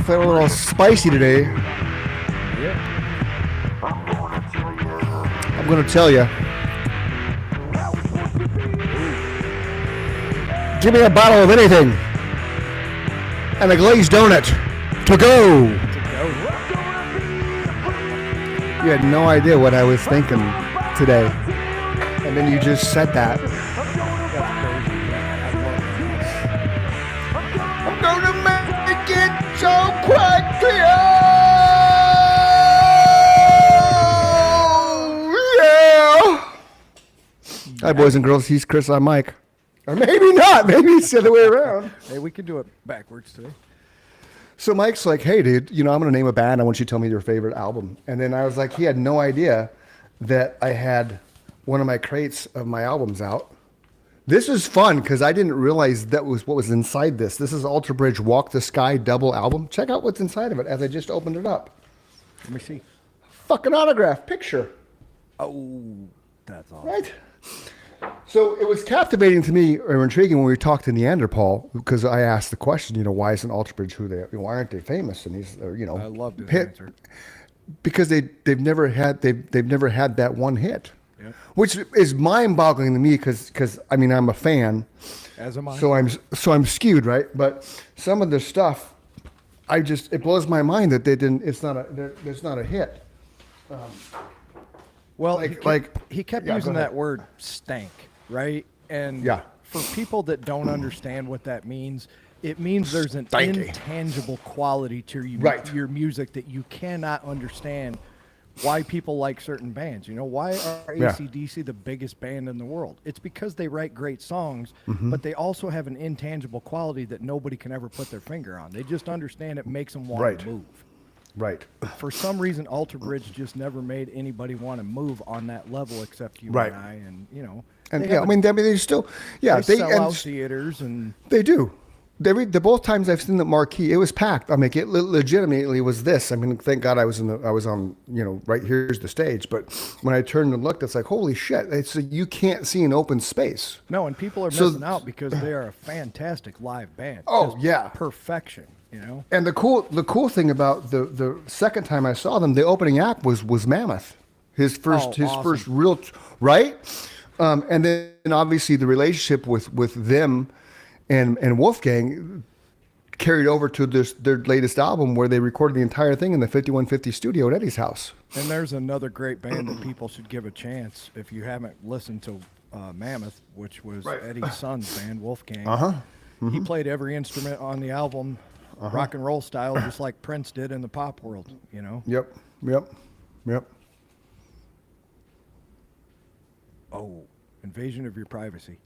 Felt a little spicy today. Yeah. I'm going to tell you. Give me a bottle of anything. And a glazed donut. To go. You had no idea what I was thinking today. And then you just said that. I'm going to make it so quite clear. Yeah. Hi, boys and girls. He's Chris. I'm Mike. Or maybe not. Maybe it's the other way around. Hey, we could do it backwards today. So Mike's like, hey, dude, I'm going to name a band. I want you to tell me your favorite album. And then I was like, he had no idea that I had one of my crates of my albums out. This is fun because I didn't realize that was what was inside this. This is Alter Bridge Walk the Sky double album. Check out what's inside of it as I just opened it up. Let me see. Fucking autograph picture. Oh, that's awesome. Right? So it was captivating to me or intriguing when we talked to Neanderthal because I asked the question, why isn't Alter Bridge why aren't they famous? And he's, I loved his answer. Because they've never had that one hit, Yep. which is mind-boggling to me because I'm a fan, As am I. so I'm skewed, right? But some of the stuff, it blows my mind that they didn't. It's not a hit. Well, Like- he kept yeah, using go ahead. that word stank, right? And Yeah. for people that don't understand what that means, it means there's an Stanky. intangible quality to Right. your music that you cannot understand why people like certain bands. Why are Yeah. AC/DC the biggest band in the world? It's because they write great songs, Mm-hmm. but they also have an intangible quality that nobody can ever put their finger on. They just understand it makes them want Right. to move. Right. For some reason, Alter Bridge just never made anybody want to move on that level except you Right. and I. And And they yeah, have they still, yeah, they sell and out theaters and they do. The both times I've seen the marquee, it was packed. It legitimately was this. Thank God I was on, right here's the stage. But when I turned and looked, it's like, holy shit! You can't see an open space. no, and people are So- missing out because they are a fantastic live band. Oh, Just yeah. perfection. And the cool thing about the second time I saw them, the opening act was Mammoth, his first awesome. real right, and then obviously the relationship with them and Wolfgang carried over to their latest album where they recorded the entire thing in the 5150 studio at Eddie's house. And there's another great band that people should give a chance if you haven't listened to Mammoth, which was Right. Eddie's son's band, Wolfgang. Mm-hmm. He played every instrument on the album, rock and roll style, just like Prince did in the pop world. Yep. Oh, invasion of your privacy.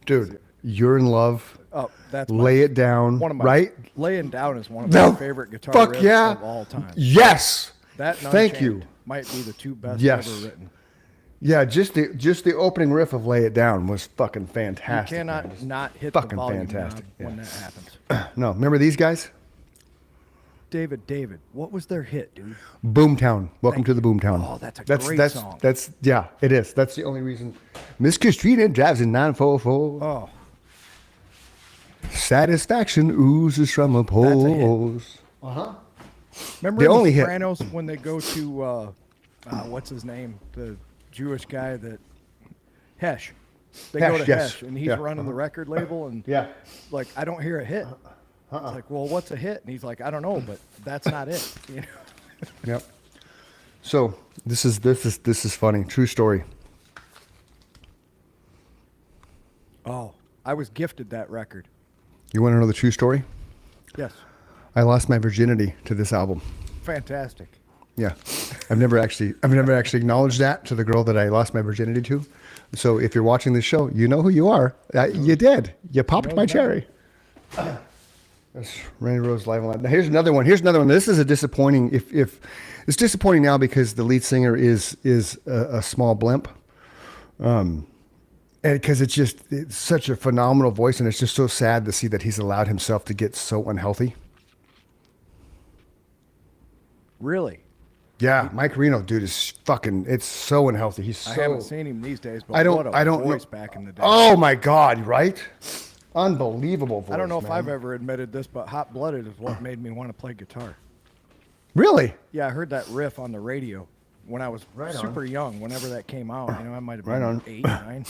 Dude, you're in love. Oh, that's Lay it down. one of my right? Laying Down is one of No, my favorite guitar fuck riffs yeah. of all time. Yes. That and Thank Unchained you. might be the two best Yes. ever written. Yeah, just the opening riff of "Lay It Down" was fucking You fantastic. cannot man. not hit fucking the volume fantastic, knob when yeah. that happens. No, remember these guys? David, what was their hit, dude? Boomtown. Welcome to the Boomtown. Oh, that's a great song. That's yeah, it is. That's the only reason. Miss Christina drives in 944. Oh, Satisfaction oozes from the That's a hit. poles. remember The in only The hit. Sopranos when they go to what's his name, the Jewish guy that Hesh. They go Hesh, to yes. Hesh, and he's Yeah. running the record label, and Yeah. like I don't hear a hit. It's like, well, what's a hit? And he's like, I don't know, but that's not it. Yep. So this is funny. True story. Oh, I was gifted that record. You want to know the true story? Yes, I lost my virginity to this album. fantastic. Yeah, I've never actually acknowledged that to the girl that I lost my virginity to. So if you're watching this show, you know who you are. You did. You popped my cherry. That's Randy Rose live on live. Now here's another one. This is a disappointing. If it's disappointing now because the lead singer is a small blimp. And because it's such a phenomenal voice, and it's just so sad to see that he's allowed himself to get so unhealthy. Really? Yeah, Mike Reno, dude, is fucking. It's so unhealthy. He's so. I haven't seen him these days, but I don't. what a I don't voice know. back in the day. Oh my God! Right? Unbelievable voice. I don't know if man. I've ever admitted this, but Hot Blooded is what made me want to play guitar. Really? Yeah, I heard that riff on the radio when I was Right on. super young, whenever that came out. You know, I might have Right been on. 8, 9.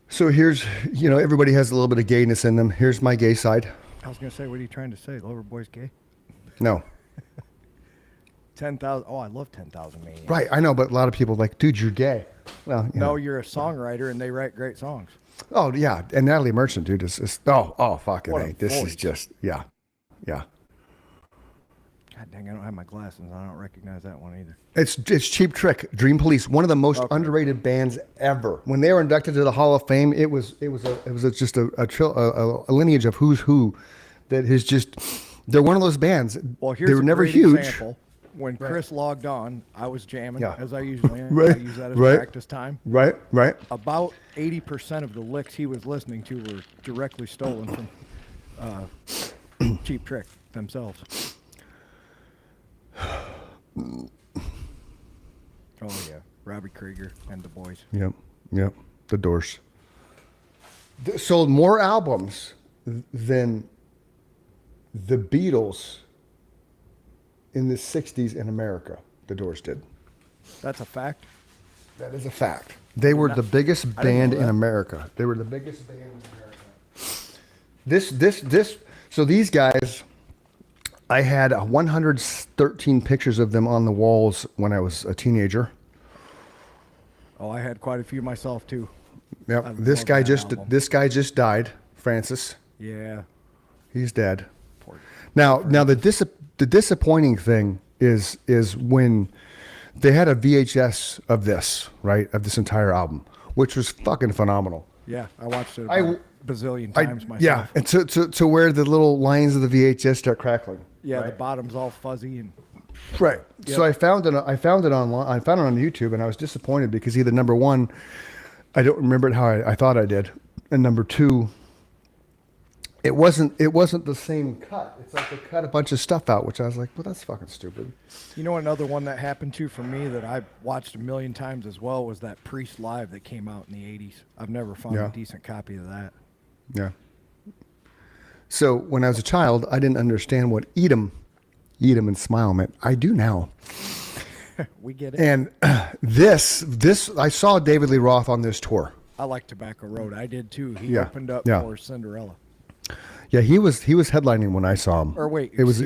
So here's, everybody has a little bit of gayness in them. Here's my gay side. I was going to say, what are you trying to say? Loverboy's gay? No. 10,000. Oh, I love 10,000 Maniacs. Right, I know, but a lot of people are like, dude, you're gay. Well, No, you're a songwriter, and they write great songs. Oh, yeah. And Natalie Merchant, dude, is fucking What a A. This is voice. just, yeah. God dang, I don't have my glasses. I don't recognize that one either. It's Cheap Trick, Dream Police, one of the most underrated bands ever. When they were inducted to the Hall of Fame, it was just a lineage of who's who that is just, they're one of those bands. Well, here's they were a never great huge. example. When Chris logged on, I was jamming, Yeah. as I usually am. Right, I use that as right. practice time. Right. About 80% of the licks he was listening to were directly stolen from Cheap Trick themselves. Oh, yeah. Robbie Krieger and the boys. Yep. The Doors. Sold more albums than the Beatles in the 60s in America. The Doors did. That's a fact. That is a fact. They were the biggest didn't band know in that. America. They were the biggest band in America. So these guys, I had 113 pictures of them on the walls when I was a teenager. Oh, I had quite a few myself, too. Yep. I This love guy that album. just died, Francis. Yeah. He's dead. Poor- Now the disappointing thing is when they had a VHS of this, right, of this entire album, which was fucking phenomenal. Yeah, I watched it I- about a bazillion times myself. Yeah, and to where the little lines of the VHS start crackling. Yeah, the bottom's all fuzzy and Right. Yep. So I found it online. I found it on YouTube, and I was disappointed because either number one, I don't remember it how I thought I did, and number two, it wasn't the same cut. It's like they cut a bunch of stuff out, which I was like, well, that's fucking stupid. you know, another one that happened to for me that I watched a million times as well was that Priest Live that came out in the 80s. I've never found Yeah. a decent copy of that. Yeah. So when I was a child, I didn't understand what eat 'em and smile meant. I do now. We get it. And this, I saw David Lee Roth on this tour. I like Tobacco Road. I did too. He Yeah, opened up yeah. for Cinderella. Yeah, he was headlining when I saw him. Or wait, it was I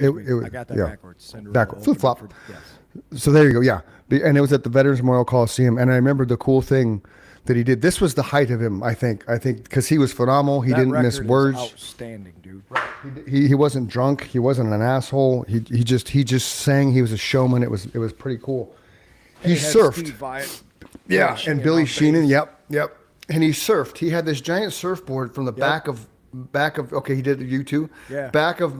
got that yeah. backwards. Cinderella. Backward. opened Flip-flop. for- Yes. So there you go. Yeah. And it was at the Veterans Memorial Coliseum. And I remember the cool thing that he did. This was the height of him, I think, because he was phenomenal. He That didn't miss record is words. outstanding, dude. He wasn't drunk. He wasn't an asshole. He just sang. He was a showman. It was pretty cool. He It had surfed. Steve Vai- Yeah, Sheenan and Billy on Sheenan. bass. Yep. And he surfed. He had this giant surfboard from the back of okay, he did you too. Yeah. Back of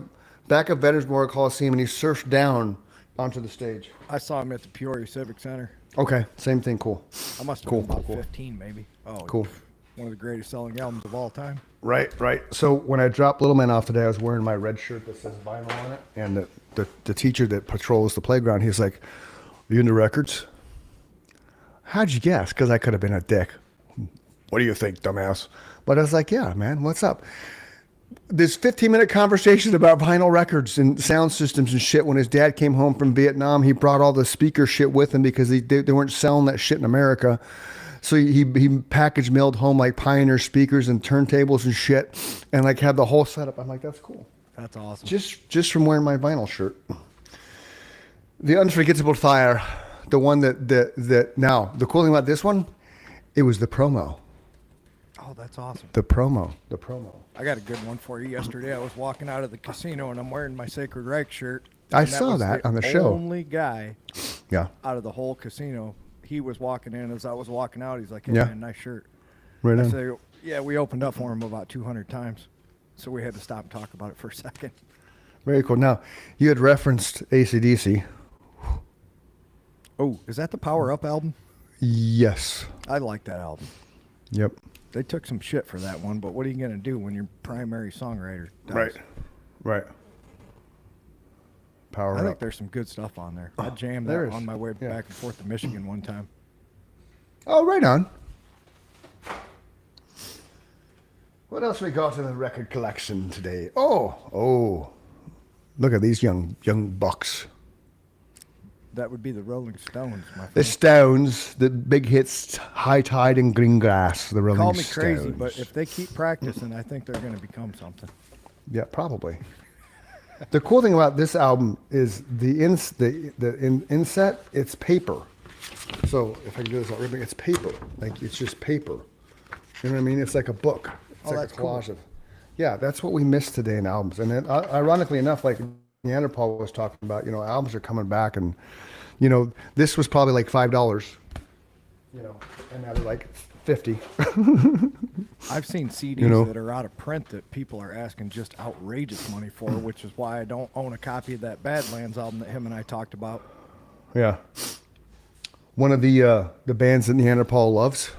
Veterans Memorial Coliseum, and he surfed down onto the stage. I saw him at the Peoria Civic Center. Okay, same thing. Cool. I must have Cool, been about cool. 15, maybe. Oh, Cool. One of the greatest selling albums of all time. Right. So when I dropped Little Man off today, I was wearing my red shirt that says vinyl on it, and the teacher that patrols the playground, he's like, "Are you into records?" How'd you guess? Because I could have been a dick. What do you think, dumbass? But I was like, yeah, man, what's up? This 15-minute conversation about vinyl records and sound systems and shit. When his dad came home from Vietnam, he brought all the speaker shit with him because they weren't selling that shit in America. So he package mailed home like Pioneer speakers and turntables and shit, and like had the whole setup. I'm like, that's cool. That's awesome. Just from wearing my vinyl shirt. The Unforgettable Fire, the one that now the cool thing about this one, it was the promo. Oh, that's awesome. The promo. I got a good one for you. Yesterday, I was walking out of the casino and I'm wearing my Sacred Reich shirt. I and saw was that on the show. Only guy Yeah. out of the whole casino. He was walking in as I was walking out. He's like, "Hey Yeah. man, nice shirt." Right I on. said, "Yeah, we opened up for him about 200 times, so we had to stop and talk about it for a second." Very cool. Now, you had referenced AC/DC. Oh, is that the Power Up album? Yes. I like that album. Yep. They took some shit for that one, but what are you gonna do when your primary songwriter dies? Right. Power I up. think there's some good stuff on there. I jammed there that is. on my way Yeah. back and forth to Michigan one time. Oh, right on. What else we got in the record collection today? Oh, look at these young bucks. That would be the Rolling Stones, my The friend. Stones, the big hits, High Tide and Green Grass, the Rolling Call me Stones. crazy, but if they keep practicing, I think they're going to become something. Yeah, probably. The cool thing about this album is the inset, it's paper. So if I can do this, it's paper. Like, it's just paper. You know what I mean? It's like a book. It's Oh, like that's a cool. collage of. Yeah, that's what we miss today in albums. And then, ironically enough, like Neanderthal was talking about, you know, albums are coming back, and you know, this was probably like $5, you know, and now they're like 50. I've seen CDs You know. that are out of print that people are asking just outrageous money for, which is why I don't own a copy of that Badlands album that him and I talked about. Yeah. One of the bands that Neanderthal loves,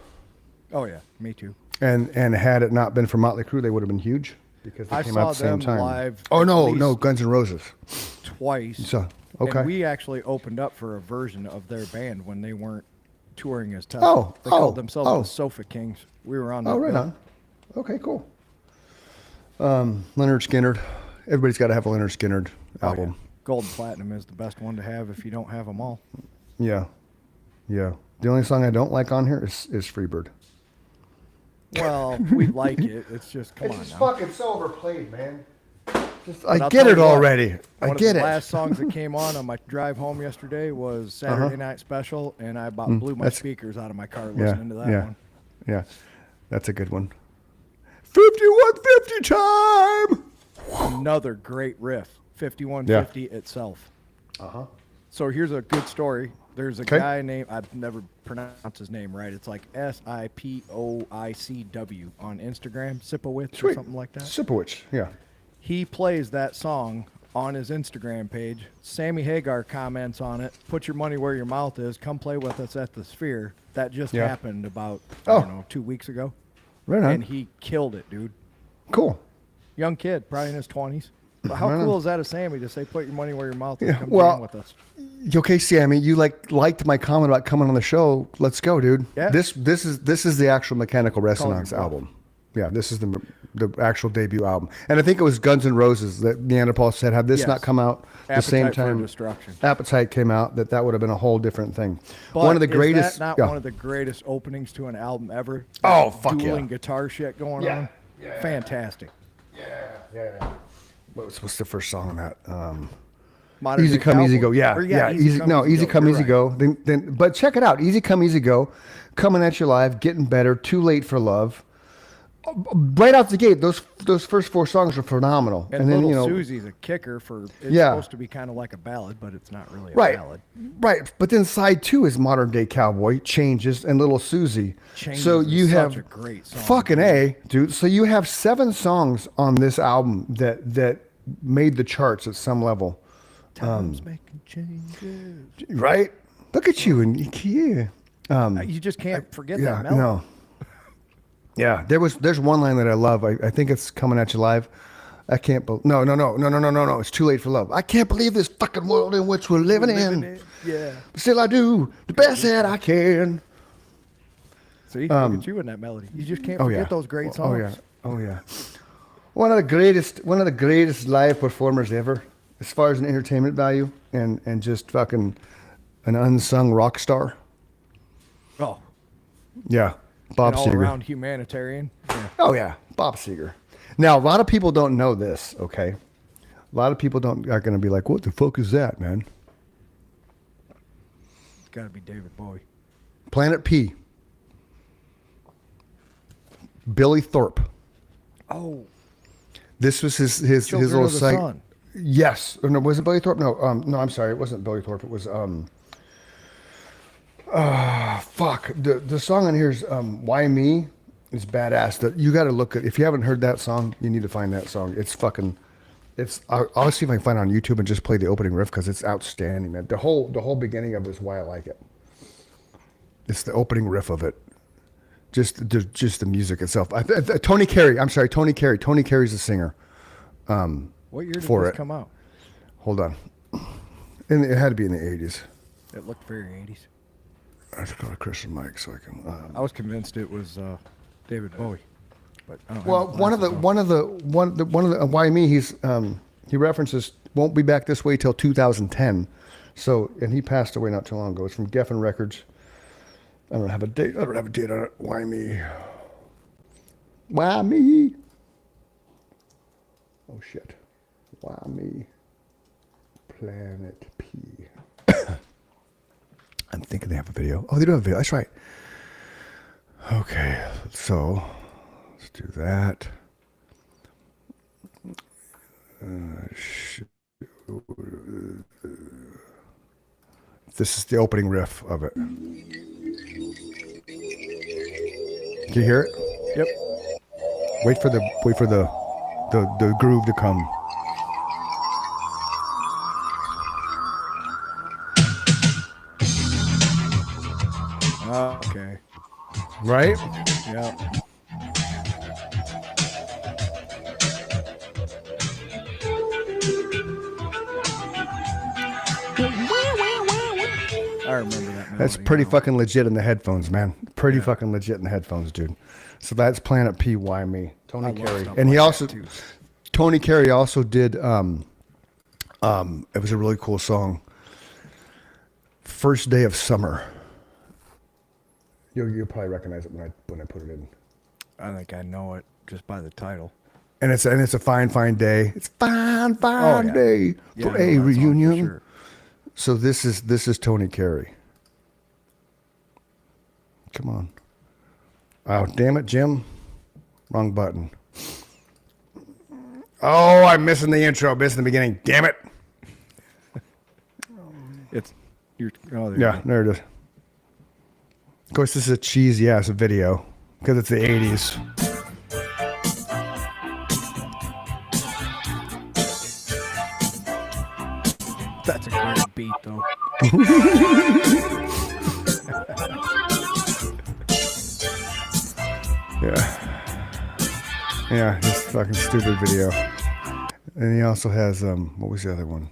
Oh yeah, me too. and had it not been for Motley Crue, they would have been huge because they I came saw out at the same them time. live Oh at no, least no, Guns N' Roses. Twice. So, okay. And we actually opened up for a version of their band when they weren't touring as tough. Oh, They called oh, themselves oh. the Sofa Kings. We were on that Oh, right bill. on. Okay, cool. Leonard Skinner. Everybody's got to have a Leonard Skinner Oh, yeah. album. Gold and Platinum is the best one to have if you don't have them all. Yeah. Yeah. The only song I don't like on here is Freebird. Well, we like it. It's just, come on now. fucking so overplayed, man. But I I'll get tell it you what, already. I One get of the it. last songs that came on my drive home yesterday was Saturday Night Special, and I about blew my that's- speakers out of my car Yeah. listening to that Yeah. one. Yeah. That's a good one. 5150 time. Another great riff, 5150 itself. Uh-huh. So here's a good story. There's a Okay. guy named, I've never pronounced his name right. It's like SIPOICW on Instagram, Sipowitz or Sweet. something like that. Sipowicz. Yeah. He plays that song on his Instagram page. Sammy Hagar comments on it. Put your money where your mouth is. Come play with us at the Sphere. That just Yeah. happened about, Oh. I don't know, 2 weeks ago. Right on. And he killed it, dude. Cool. Young kid, probably in his 20s. But how Right on. cool is that of Sammy to say, put your money where your mouth is, Yeah, come well, jam with us? Okay, Sammy, you liked my comment about coming on the show. Let's go, dude. Yeah. This is the actual Mechanical Resonance bluff. album. Yeah, this is the actual debut album. And I think it was Guns N' Roses that Neanderthal said, had this Yes. not come out the same Appetite for time Destruction. Appetite came out, that would have been a whole different thing. But one of the is greatest. that not yeah. one of the greatest openings to an album ever? Oh, That fuck yeah. dueling guitar shit going Yeah. on. Yeah. Fantastic. Yeah. What's the first song on that? Modern Easy Day Come, Easy Cowboy. Go. Yeah, Or, yeah. Easy Come, Easy You're Go. right. Then, but check it out. Easy Come, Easy Go. Coming at You Live. Getting Better. Too Late for Love. Right out the gate, those first four songs are phenomenal. And then Little Susie's a kicker for. It's Yeah. supposed to be kind of like a ballad, but it's not really a right, ballad. right. But then side two is Modern Day Cowboy, Changes, and Little Susie. Changes so is you such have a great song, fucking dude. A, dude. So you have 7 songs on this album that made the charts at some level. Times making changes. Right? Look at you and yeah. You just can't forget Yeah, that melody. no. Yeah, there's one line that I love. I think it's Coming at You Live. I can't believe. No. It's Too Late for Love. I can't believe this fucking world in which we're living in. Yeah. But still, I do the best that I can. See, look at you in that melody. You just can't Oh forget yeah, those great Oh songs. yeah, oh yeah. One of the greatest live performers ever, as far as an entertainment value and just fucking an unsung rock star. Oh, Yeah, Bob and all Seger. around humanitarian. Yeah. Oh yeah, Bob Seger. Now a lot of people don't know this. Okay, a lot of people are going to be like, "What the fuck is that, man?" It's got to be David Bowie. Planet P. Billy Thorpe. Oh, This was his Children little of the site. Sun. Yes. Or no, was it Billy Thorpe? No. No, I'm sorry. It wasn't Billy Thorpe. It was fuck. The song on here is Why Me is badass. You got to look at, if you haven't heard that song, you need to find that song. It's fucking I'll see if I can find it on YouTube and just play the opening riff because it's outstanding, man. The whole beginning of it is why I like it. It's the opening riff of it. Just the music itself. Tony Carey. I'm sorry, Tony Carey. Tony Carey's the singer. what year did For this it. come out? Hold on. And it had to be in the 80s. It looked very 80s. I have to go to Christian Mike so I can. I was convinced it was David Bowie. but I don't Well, have one of the why me he references won't be back this way till 2010. So, and he passed away not too long ago. It's from Geffen Records. I don't have a date. I don't have a date on it. Why me? Why me? Oh shit. Why me? Planet P. I'm thinking they have a video. Oh, they do have a video. That's right. Okay, so let's do that. This is the opening riff of it. Can you hear it? Yep. Wait for the groove to come. Okay. Right? Yeah. I remember that. That's melody pretty now. fucking legit in the headphones, man. Pretty fucking legit in the headphones, dude. So that's Planet P. Why me? Tony I love Carey, stuff and he like also that, too. Tony Carey also did. It was a really cool song. First Day of Summer. You'll probably recognize it when I put it in. I think I know it just by the title. And it's a fine day. It's fine yeah. day Yeah, for I know a that song for reunion. sure. So this is Tony Carey. Come on. Oh, damn it, Jim. Wrong button. Oh, I'm missing the intro. Missing the beginning. Damn it. It's you're. Oh, there Yeah, you go. there it is. Of course, this is a cheesy ass video because it's the 80s. That's a great beat, though. Yeah, this fucking stupid video. And he also has what was the other one?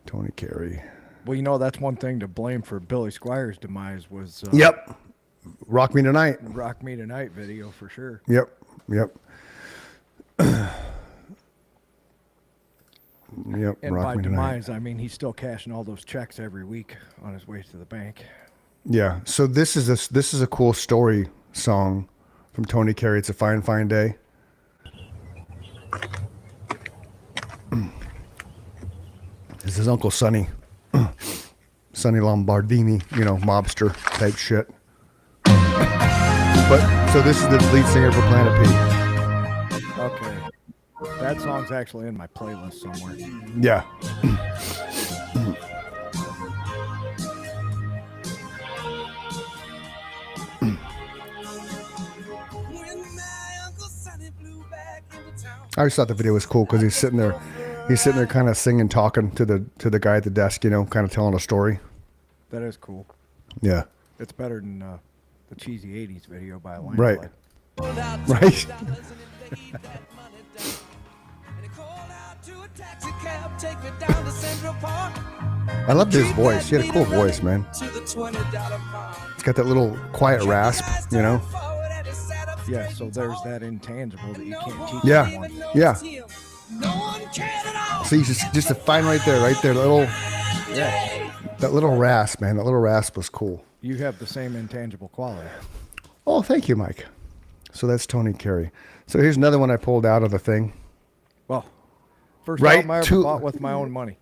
Tony Carey. Well, you know, that's one thing to blame for Billy Squire's demise was Yep. Rock Me Tonight. Rock Me Tonight video for sure. Yep. Yep. And Rock by Me Tonight. demise, I mean he's still cashing all those checks every week on his way to the bank. Yeah. So this is a cool story song from Tony Carey. It's a fine day. This is Uncle Sonny. Sonny Lombardini, mobster type shit. But so this is the lead singer for Planet P. Okay. That song's actually in my playlist somewhere. Yeah. I always thought the video was cool because he's sitting there kind of singing, talking to the guy at the desk, kind of telling a story. That is cool. Yeah. It's better than the cheesy 80s video by a Right. landslide. Right. I loved his voice. He had a cool voice, man. It's got that little quiet rasp, Yeah, so there's that intangible that you can't teach Yeah. someone. Yeah. See, just a fine right there, Yeah. that little rasp, man. That little rasp was cool. You have the same intangible quality. Oh, thank you, Mike. So that's Tony Carey. So here's another one I pulled out of the thing. Well, first Right, album I ever bought with my own money.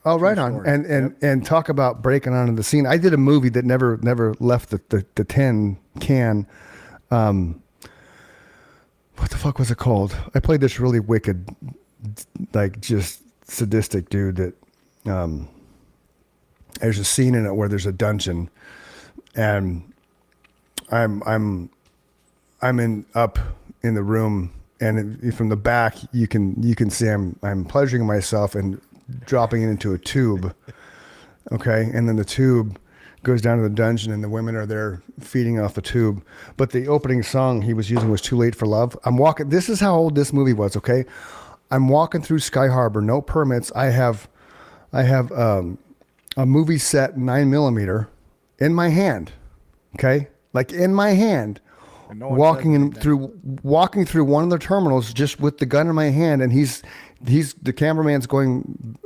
Oh, right True on. story. And talk about breaking onto the scene. I did a movie that never left the tin can. What the fuck was it called? I played this really wicked, like just sadistic dude that there's a scene in it where there's a dungeon, and I'm up in the room, and from the back you can see I'm pleasuring myself and dropping it into a tube. Okay, and then the tube goes down to the dungeon and the women are there feeding off the tube. But the opening song he was using was Too Late for Love. This is how old this movie was, okay? I'm walking through Sky Harbor, no permits. I have a movie set 9mm in my hand, okay? Like in my hand, And no one walking said in anything. walking through one of the terminals just with the gun in my hand, and he's the cameraman's going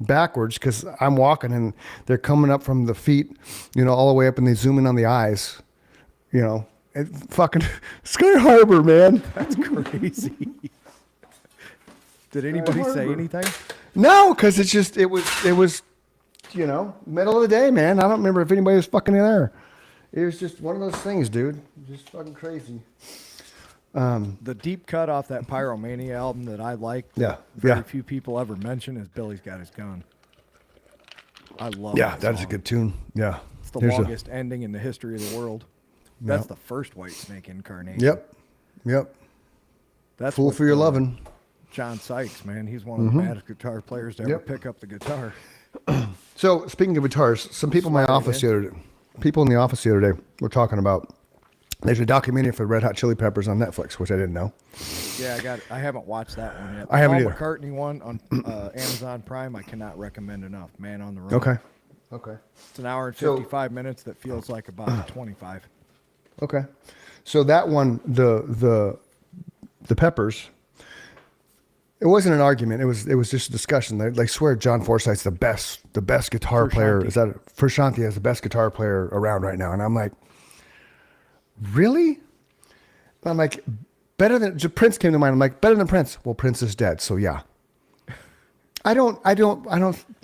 backwards because I'm walking, and they're coming up from the feet, all the way up, and they zoom in on the eyes, and fucking Sky Harbor, man. That's crazy. Did anybody say Harbor. anything? No, because it was middle of the day, man. I don't remember if anybody was fucking there. It was just one of those things, dude. Just fucking crazy. The deep cut off that Pyromania album that I like, Yeah, very yeah. few people ever mention, is Billy's Got His Gun. I love Yeah, that that is a song. good tune. Yeah. It's the There's a- longest ending in the history of the world. That's Yep. the first Whitesnake incarnation. Yep. That's Fool with, for your lovin'. John Sykes, man. He's one of the baddest guitar players to ever Yep. pick up the guitar. So speaking of guitars, some people in my office people in the office the other day were talking about. There's a documentary for Red Hot Chili Peppers on Netflix, which I didn't know. Yeah, I haven't watched that one yet. I haven't Paul either. McCartney one on Amazon Prime, I cannot recommend enough. Man on the Road. Okay. It's an hour and So- 55 minutes that feels like about 25. Okay. So that one, the Peppers, it wasn't an argument. It was just a discussion. They swear John Forsythe's the best guitar player. Is that Frusciante is the best guitar player around right now? And I'm like, really? I'm like, better than Prince came to mind. I'm like, better than Prince. Well, Prince is dead, so yeah. I don't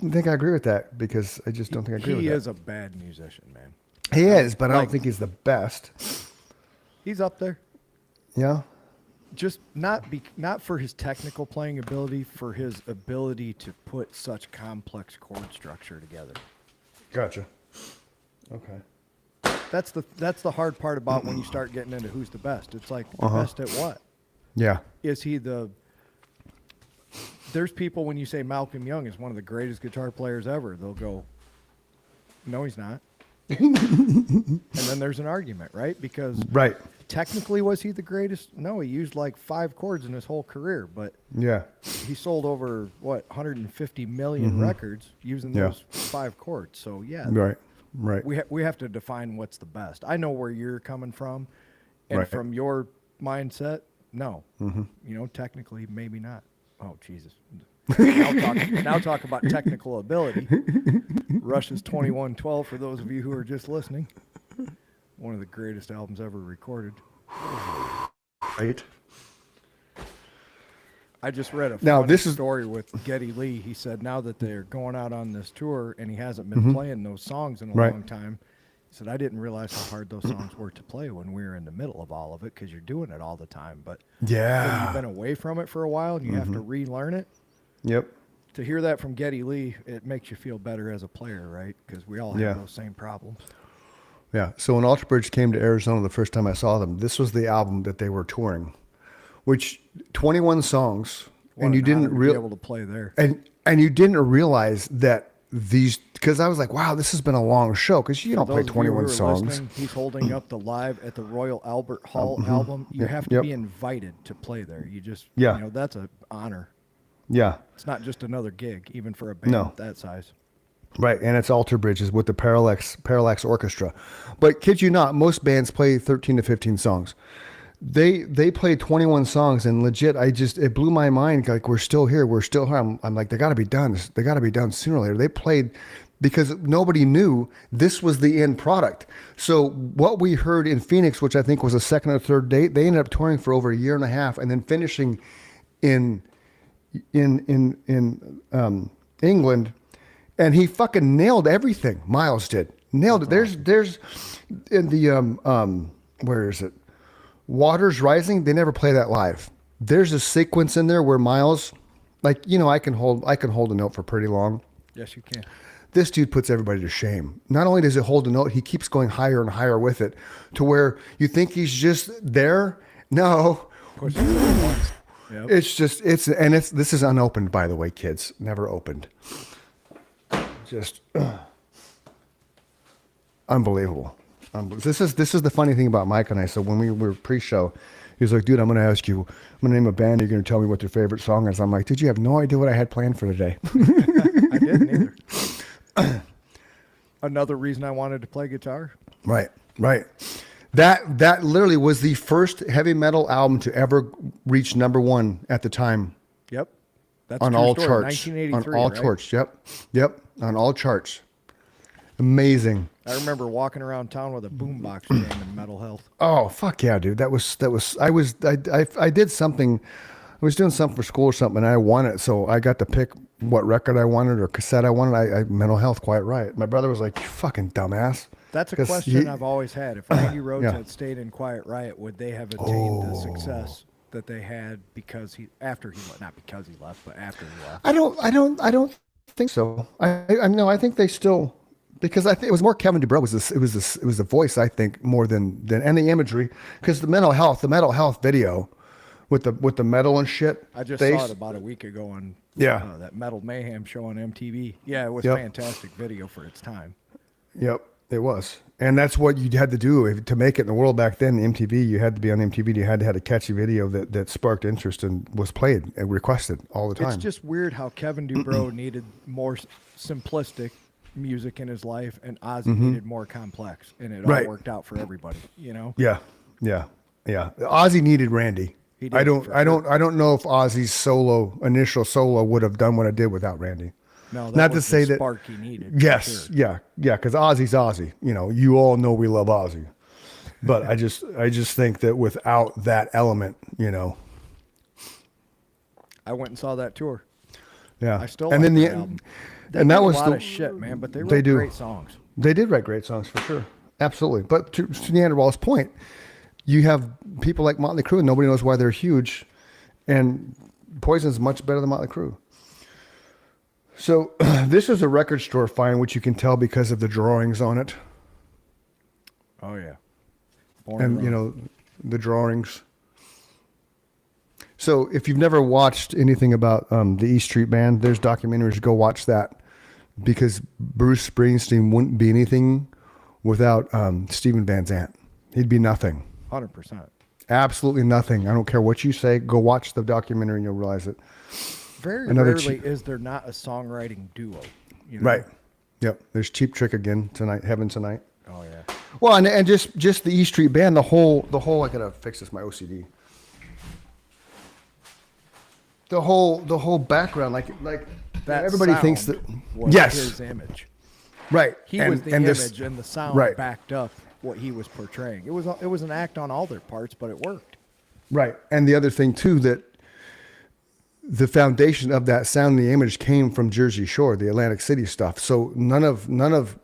think I agree with that because I just don't think I agree with He that. is a bad musician, man. He is, but I don't like- think he's the best. He's up there. Yeah. Just not for his technical playing ability, for his ability to put such complex chord structure together. Gotcha. Okay. That's the hard part about when you start getting into who's the best. It's like the best at what? Yeah. Is he the? There's people when you say Malcolm Young is one of the greatest guitar players ever, they'll go, no, he's not. And then there's an argument, right? Because Right. technically, was he the greatest? No, he used like 5 chords in his whole career, but Yeah. he sold over 150 million records using Yeah. those 5 chords. So yeah, Right. Right. we have to define what's the best. I know where you're coming from, and Right. from your mindset, no. Technically, maybe not. Oh Jesus! now talk about technical ability. Rush's 2112 for those of you who are just listening. One of the greatest albums ever recorded. Right. I just read a Now, funny this is- story with Geddy Lee. He said now that they're going out on this tour and he hasn't been playing those songs in a Right. long time, he said, I didn't realize how hard those songs were to play when we were in the middle of all of it because you're doing it all the time. But when Yeah. you've been away from it for a while and you have to relearn it, Yep. to hear that from Geddy Lee, it makes you feel better as a player, right? Because we all have Yeah. those same problems. Yeah. So when Alter Bridge came to Arizona the first time I saw them, this was the album that they were touring, which 21 songs, What and you an honor didn't to be able to play there. and you didn't realize that these, because I was like, wow, this has been a long show because you don't For play those of you who 21 are songs. listening, he's holding up the Live at the Royal Albert Hall album. You have to Yep. be invited to play there. You just, Yeah. that's an honor. Yeah. It's not just another gig, even for a band No. that size. Right, and it's Alter Bridges with the Parallax Orchestra. But kid you not, most bands play 13 to 15 songs. They played 21 songs, and legit, it blew my mind. Like, we're still here. I'm like, they got to be done. They got to be done sooner or later. They played because nobody knew this was the end product. So what we heard in Phoenix, which I think was a second or third date, they ended up touring for over a year and a half, and then finishing in England. And he fucking nailed everything. Miles did. Nailed it. There's in the where is it? Waters Rising. They never play that live. There's a sequence in there where Miles, like, I can hold a note for pretty long. Yes, you can. This dude puts everybody to shame. Not only does he hold a note, he keeps going higher and higher with it to where you think he's just there. No. Push it once. Yep. This is unopened, by the way, kids. Never opened. Just unbelievable. This is the funny thing about Mike and I. So when we were pre-show, he was like, dude, I'm going to ask you, I'm going to name a band. You're going to tell me what their favorite song is. I'm like, did you have no idea what I had planned for today? I didn't either. Another reason I wanted to play guitar. Right. That literally was the first heavy metal album to ever reach #1 at the time Yep. That's on true all story. charts. On 1983, all right? charts. Yep. On all charts. Amazing. I remember walking around town with a boombox jamming Metal Health. Oh fuck yeah, dude! I did something. I was doing something for school or something, and I won it, so I got to pick what record I wanted or cassette I wanted. I Mental Health, Quiet Riot. My brother was like, "You fucking dumbass." That's a 'Cause question I've always had. If Randy Rhoads Yeah. had stayed in Quiet Riot, would they have attained the success that they had because after he left, not because he left, but after he left? I don't think so. I no, I think they still, because I think it was more Kevin DuBrow it was the voice, I think, more than and the imagery, because the Mental Health video with the metal and shit. I just they- saw it about a week ago on Yeah. that Metal Mayhem show on MTV. Yeah, it was Yep. fantastic video for its time. Yep, it was. And that's what you had to do to make it in the world back then. MTV, you had to be on MTV. You had to have a catchy video that sparked interest and was played and requested all the time. It's just weird how Kevin DuBrow needed more simplistic music in his life, and Ozzy needed more complex, and it Right. all worked out for everybody. You know? Yeah. Ozzy needed Randy. He did, I don't for know if Ozzy's initial solo would have done what it did without Randy. No, that Not to was say the that. spark he needed. for Yes, sure. yeah, because Ozzy's Ozzy. You know, you all know we love Ozzy, but I just think that without that element, you know, I went and saw that tour. yeah. I still and like then that the album. They and did that a was lot the of shit, man, but they they wrote do. great songs. They did write great songs for sure, absolutely. But to Neanderwall's point, you have people like Motley Crue, and nobody knows why they're huge, and Poison's much better than Motley Crue. So this is a record store find, which you can tell because of the drawings on it, Oh yeah, Born to and Run. you know the drawings. So if you've never watched anything about the E Street Band, there's documentaries. Go watch that, because Bruce Springsteen wouldn't be anything without Steven Van Zandt. He'd be nothing. 100%. Absolutely nothing. I don't care what you say. Go watch the documentary and you'll realize it. Very Another rarely is there not a songwriting duo. You know? Right. Yep. There's Cheap Trick again tonight. Heaven Tonight. Oh yeah. Well, and just the E Street Band. The whole. I gotta fix this. My OCD. The whole background, like That everybody thinks that. sound was Yes. his image. Right. He and, was the and image, this- and the sound right. backed up what he was portraying. It was an act on all their parts, but it worked. Right. And the other thing too, that the foundation of that sound and the image came from Jersey Shore, the Atlantic City stuff. So none of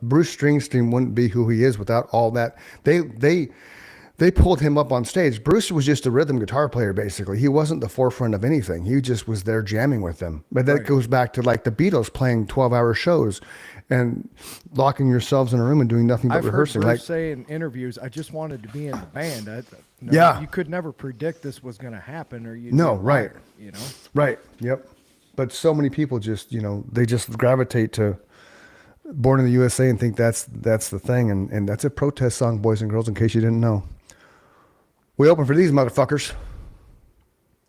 Bruce Springsteen wouldn't be who he is without all that. They pulled him up on stage. Bruce was just a rhythm guitar player, basically. He wasn't the forefront of anything. He just was there jamming with them. But that Right. goes back to like the Beatles playing 12-hour shows and locking yourselves in a room and doing nothing but I've heard rehearsing. Bruce Like, say in interviews, "I just wanted to be in the band." Yeah. You could never predict this was going to happen, or you No, right. You know, right. Yep. But so many people just, they just gravitate to Born in the USA and think that's the thing. And that's a protest song, boys and girls, in case you didn't know. We open for these motherfuckers.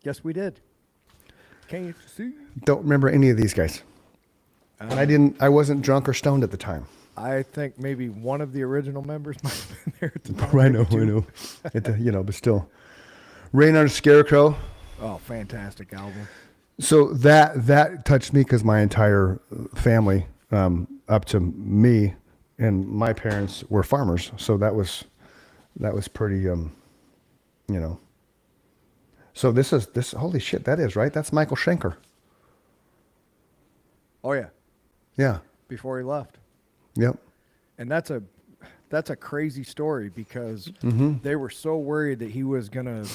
yes, we did. Can you see? Don't remember any of these guys. And I wasn't drunk or stoned at the time. I think maybe one of the original members might have been there at the time. I maybe two. know. But still. Rain on a Scarecrow. Oh, fantastic album. So that touched me because my entire family, up to me and my parents, were farmers. So that was pretty, So this holy shit, that is right. That's Michael Schenker. Oh yeah, Yeah. before he left. Yep. And that's a crazy story because Mm-hmm. they were so worried that he was gonna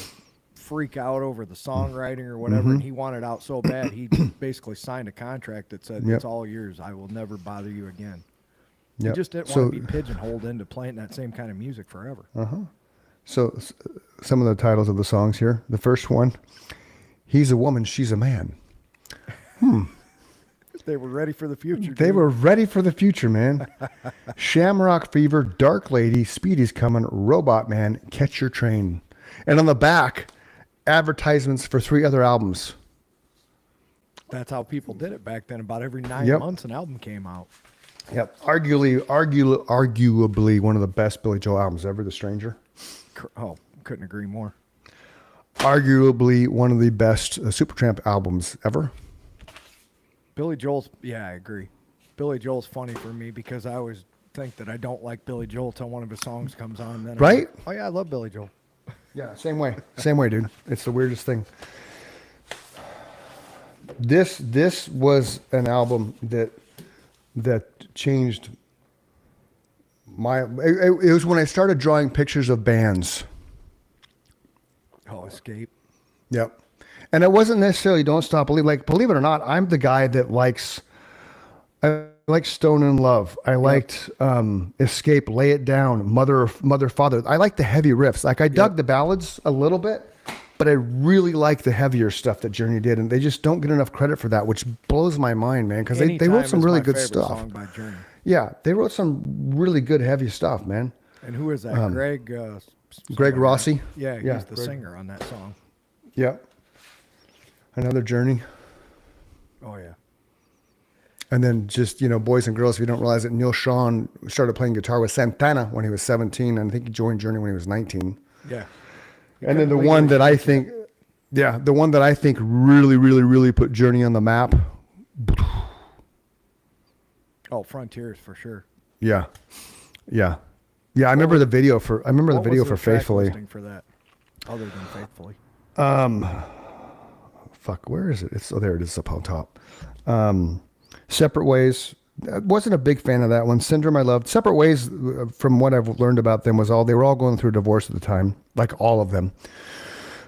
freak out over the songwriting or whatever, and he wanted out so bad he basically signed a contract that said, Mm-hmm. Yep. "It's all yours. I will never bother you again." Yep. He just didn't So- want to be pigeonholed into playing that same kind of music forever. So some of the titles of the songs here. The first one, He's a Woman, She's a Man. They were ready for the future. They dude. were ready for the future, man. Shamrock Fever, Dark Lady, Speedy's Coming, Robot Man, Catch Your Train. And on the back, advertisements for 3 other albums. That's how people did it back then. About every 9 Yep. months, an album came out. Yep. Arguably one of the best Billy Joel albums ever, The Stranger. Oh, couldn't agree more. Arguably one of the best Supertramp albums ever. Billy Joel's, yeah, I agree. Billy Joel's funny for me because I always think that I don't like Billy Joel till one of his songs comes on. Then I'm Right? like, oh yeah, I love Billy Joel. Yeah, same way. Same way, dude. It's the weirdest thing. This was an album that changed my. It was when I started drawing pictures of bands. Oh, Escape. Yep. And it wasn't necessarily Don't Stop Believing. Like, believe it or not, I'm the guy that likes. I like Stone in Love. I liked Escape, Lay It Down, Mother, Father. I like the heavy riffs. Like I dug the ballads a little bit, but I really like the heavier stuff that Journey did, and they just don't get enough credit for that, which blows my mind, man. Because they wrote some really good stuff. Song by Journey. Yeah, they wrote some really good heavy stuff, man. And who is that? Greg. Greg singer, Rossi. right? Yeah, he's the Greg. singer on that song. Yeah. Another Journey. Oh yeah. And then just, boys and girls, if you don't realize it, Neil Sean started playing guitar with Santana when he was 17, and I think he joined Journey when he was 19. Yeah. And then the one that I think really, really, really put Journey on the map. Oh, Frontiers for sure. Yeah. Yeah. Yeah, I remember the video for What was the track Faithfully. listing for that, other than Faithfully? Fuck, where is it? There it is up on top. Separate Ways. I wasn't a big fan of that one. Syndrome I loved. Separate Ways, from what I've learned about them, they were all going through a divorce at the time, like all of them.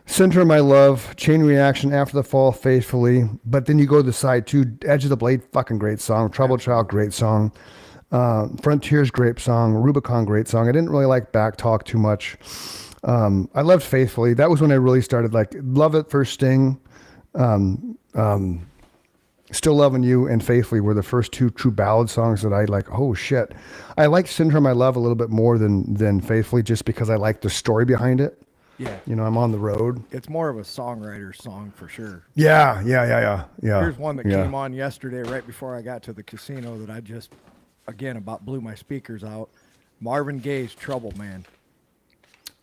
Syndrome I love. Chain Reaction, After the Fall, Faithfully. But then you go to the side two. Edge of the Blade, fucking great song. Trouble Child, great song. Frontiers, great song. Rubicon, great song. I didn't really like Back Talk too much. I loved Faithfully. That was when I really started Love It for Sting. Still Loving You and Faithfully were the first two true ballad songs that I like. Oh shit. I like Syndrome I Love a little bit more than Faithfully, just because I like the story behind it. Yeah. I'm on the road. It's more of a songwriter song for sure. Yeah. Here's one that came on yesterday right before I got to the casino that I just, again, about blew my speakers out. Marvin Gaye's Trouble Man.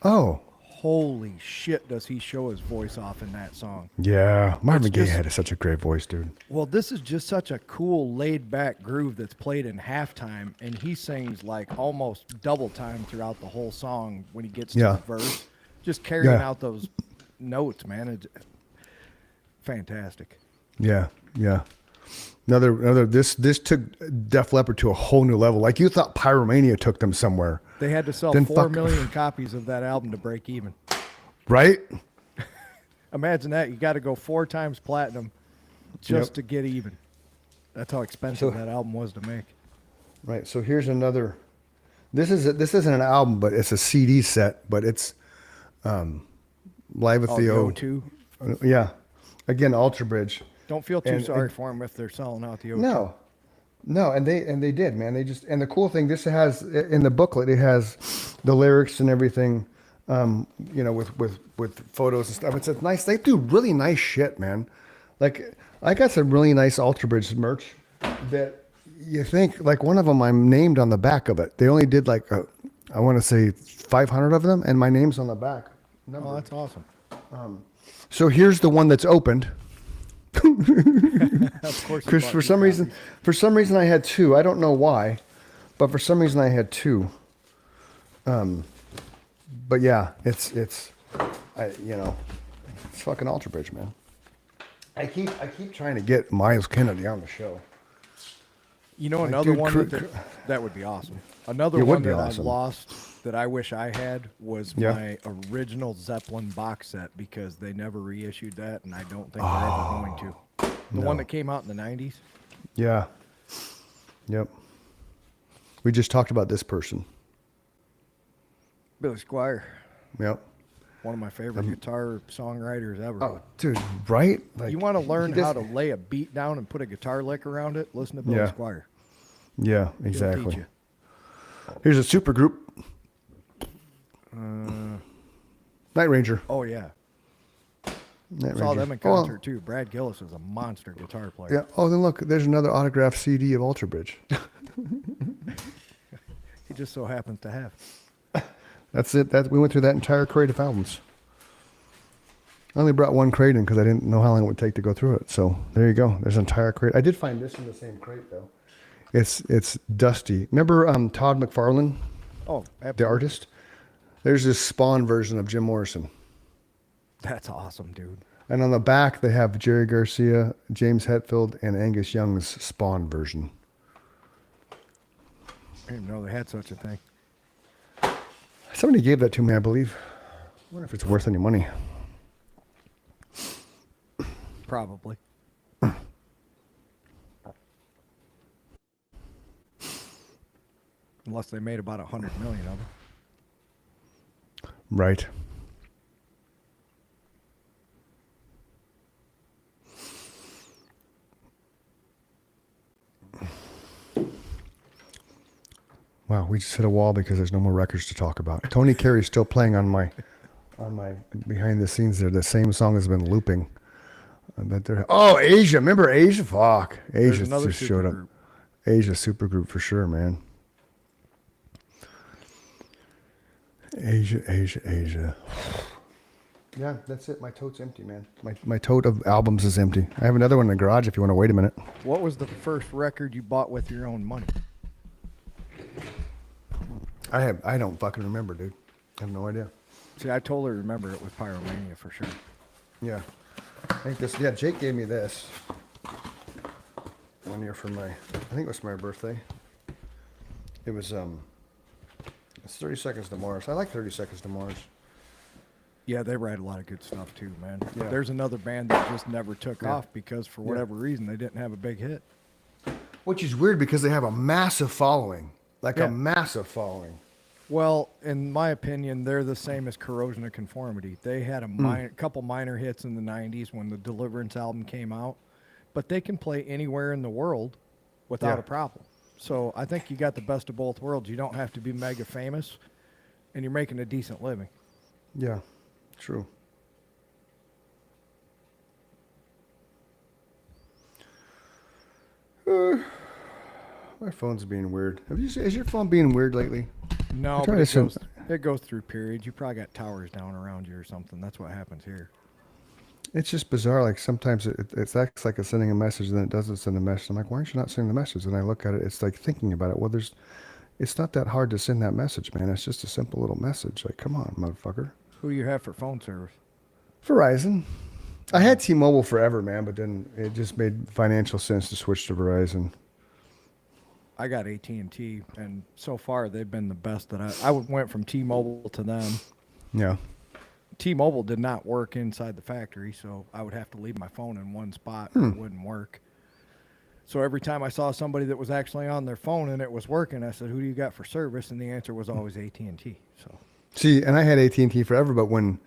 Oh. Holy shit, does he show his voice off in that song. Yeah. Marvin Gaye just- had such a great voice, dude. Well, this is just such a cool laid-back groove that's played in halftime, and he sings like almost double time throughout the whole song when he gets to Yeah. the verse. Just carrying Yeah. out those notes, man. It's fantastic. Yeah. Another this took Def Leppard to a whole new level. Like, you thought Pyromania took them somewhere. They had to sell Then 4 fuck- million copies of that album to break even. Right? Imagine that. You got to go 4 times platinum just Yep. to get even. That's how expensive that album was to make. Right. So here's another. This isn't an album, but it's a CD set. But it's Live with Oh, the the O. O2. Yeah. Again, Alter Bridge. Don't feel too And- sorry for them if they're selling out the O2. No, and they did, man. And the cool thing, this has in the booklet, it has the lyrics and everything, with photos and stuff. It's nice. They do really nice shit, man. Like, I got some really nice Alter Bridge merch that you think, like, one of them I'm named on the back of it. They only did I want to say 500 of them, and my name's on the back. Oh, that's awesome. So here's the one that's opened. Of course. you Chris, bought for these some reason copies. I had two. I don't know why, but for some reason I had two. But yeah, it's fucking Alter Bridge, man. I keep trying to get Miles Kennedy on the show. You know, Like, another dude, one that would be awesome. Another It would one be that awesome. I lost that I wish I had was Yeah. my original Zeppelin box set, because they never reissued that, and I don't think they're ever going to. The one that came out in the 90s. Yeah. Yep. We just talked about this person. Billy Squire, Yep. one of my favorite guitar songwriters ever. Oh, dude, right? Like, You want to learn he how does- to lay a beat down and put a guitar lick around it? Listen to Billy Yeah. Squire. Yeah, He'll exactly. teach you. Here's a super group. Night Ranger. Oh yeah, Night saw Ranger. them in Oh, well, concert too. Brad Gillis is a monster guitar player. yeah. Oh, then look, there's another autographed CD of Alter Bridge. He just so happens to have. That's it. That we went through that entire crate of albums. I only brought one crate in because I didn't know how long it would take to go through it. So there you go. There's an entire crate. I did find this in the same crate though. It's dusty. Remember Todd McFarlane, Oh, the absolutely. artist? There's this Spawn version of Jim Morrison. That's awesome, dude. And on the back, they have Jerry Garcia, James Hetfield, and Angus Young's Spawn version. I didn't know they had such a thing. Somebody gave that to me, I believe. I wonder if it's worth any money. Probably. Unless they made about 100 million of them. Right. Wow, we just hit a wall because there's no more records to talk about. Tony Carey's still playing on my behind the scenes there. The same song has been looping. Oh, Asia. Remember Asia? Fuck. There's Asia another just showed up. supergroup. Asia supergroup for sure, man. Asia. Yeah, that's it. My tote's empty, man. My tote of albums is empty. I have another one in the garage if you want to wait a minute. What was the first record you bought with your own money? I don't fucking remember, dude. I have no idea. See, I totally remember it with Pyromania for sure. Yeah. I think this, yeah, Jake gave me this one year for I think it was my birthday. It was, it's 30 Seconds to Mars. I like 30 Seconds to Mars. Yeah, they write a lot of good stuff too, man. Yeah. There's another band that just never took Yeah. off because for whatever reason they didn't have a big hit. Which is weird because they have a massive following. Like Yeah. a massive following. Well, in my opinion, they're the same as Corrosion of Conformity. They had a couple minor hits in the 90s when the Deliverance album came out, but they can play anywhere in the world without Yeah. a problem. So I think you got the best of both worlds. You don't have to be mega famous, and you're making a decent living. Yeah, true. My phone's being weird. Is your phone being weird lately? No, I'm but trying to it goes through periods. You probably got towers down around you or something. That's what happens here. It's just bizarre. Like sometimes it acts like it's sending a message, and then it doesn't send a message. I'm like, why aren't you not sending the message? And I look at it. It's like thinking about it. Well, it's not that hard to send that message, man. It's just a simple little message. Like, come on, motherfucker. Who do you have for phone service? Verizon. I had T-Mobile forever, man, but then it just made financial sense to switch to Verizon. I got AT&T, and so far they've been the best that I went from T-Mobile to them. Yeah. T-Mobile did not work inside the factory, so I would have to leave my phone in one spot and it wouldn't work. So every time I saw somebody that was actually on their phone and it was working, I said, "Who do you got for service?" And the answer was always AT&T. So See, and I had AT&T forever, but when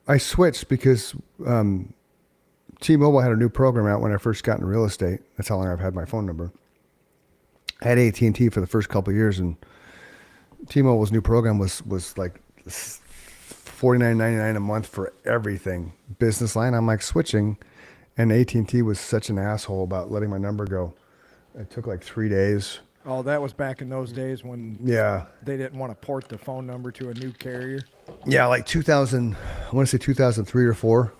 I switched because T-Mobile had a new program out when I first got into real estate. That's how long I've had my phone number. I had AT&T for the first couple of years, and T-Mobile's new program was like $49.99 a month for everything. Business line, I'm like switching, and AT&T was such an asshole about letting my number go. It took like 3 days. oh, that was back in those days when Yeah. they didn't want to port the phone number to a new carrier. Yeah, like 2000, I want to say 2003 or 4.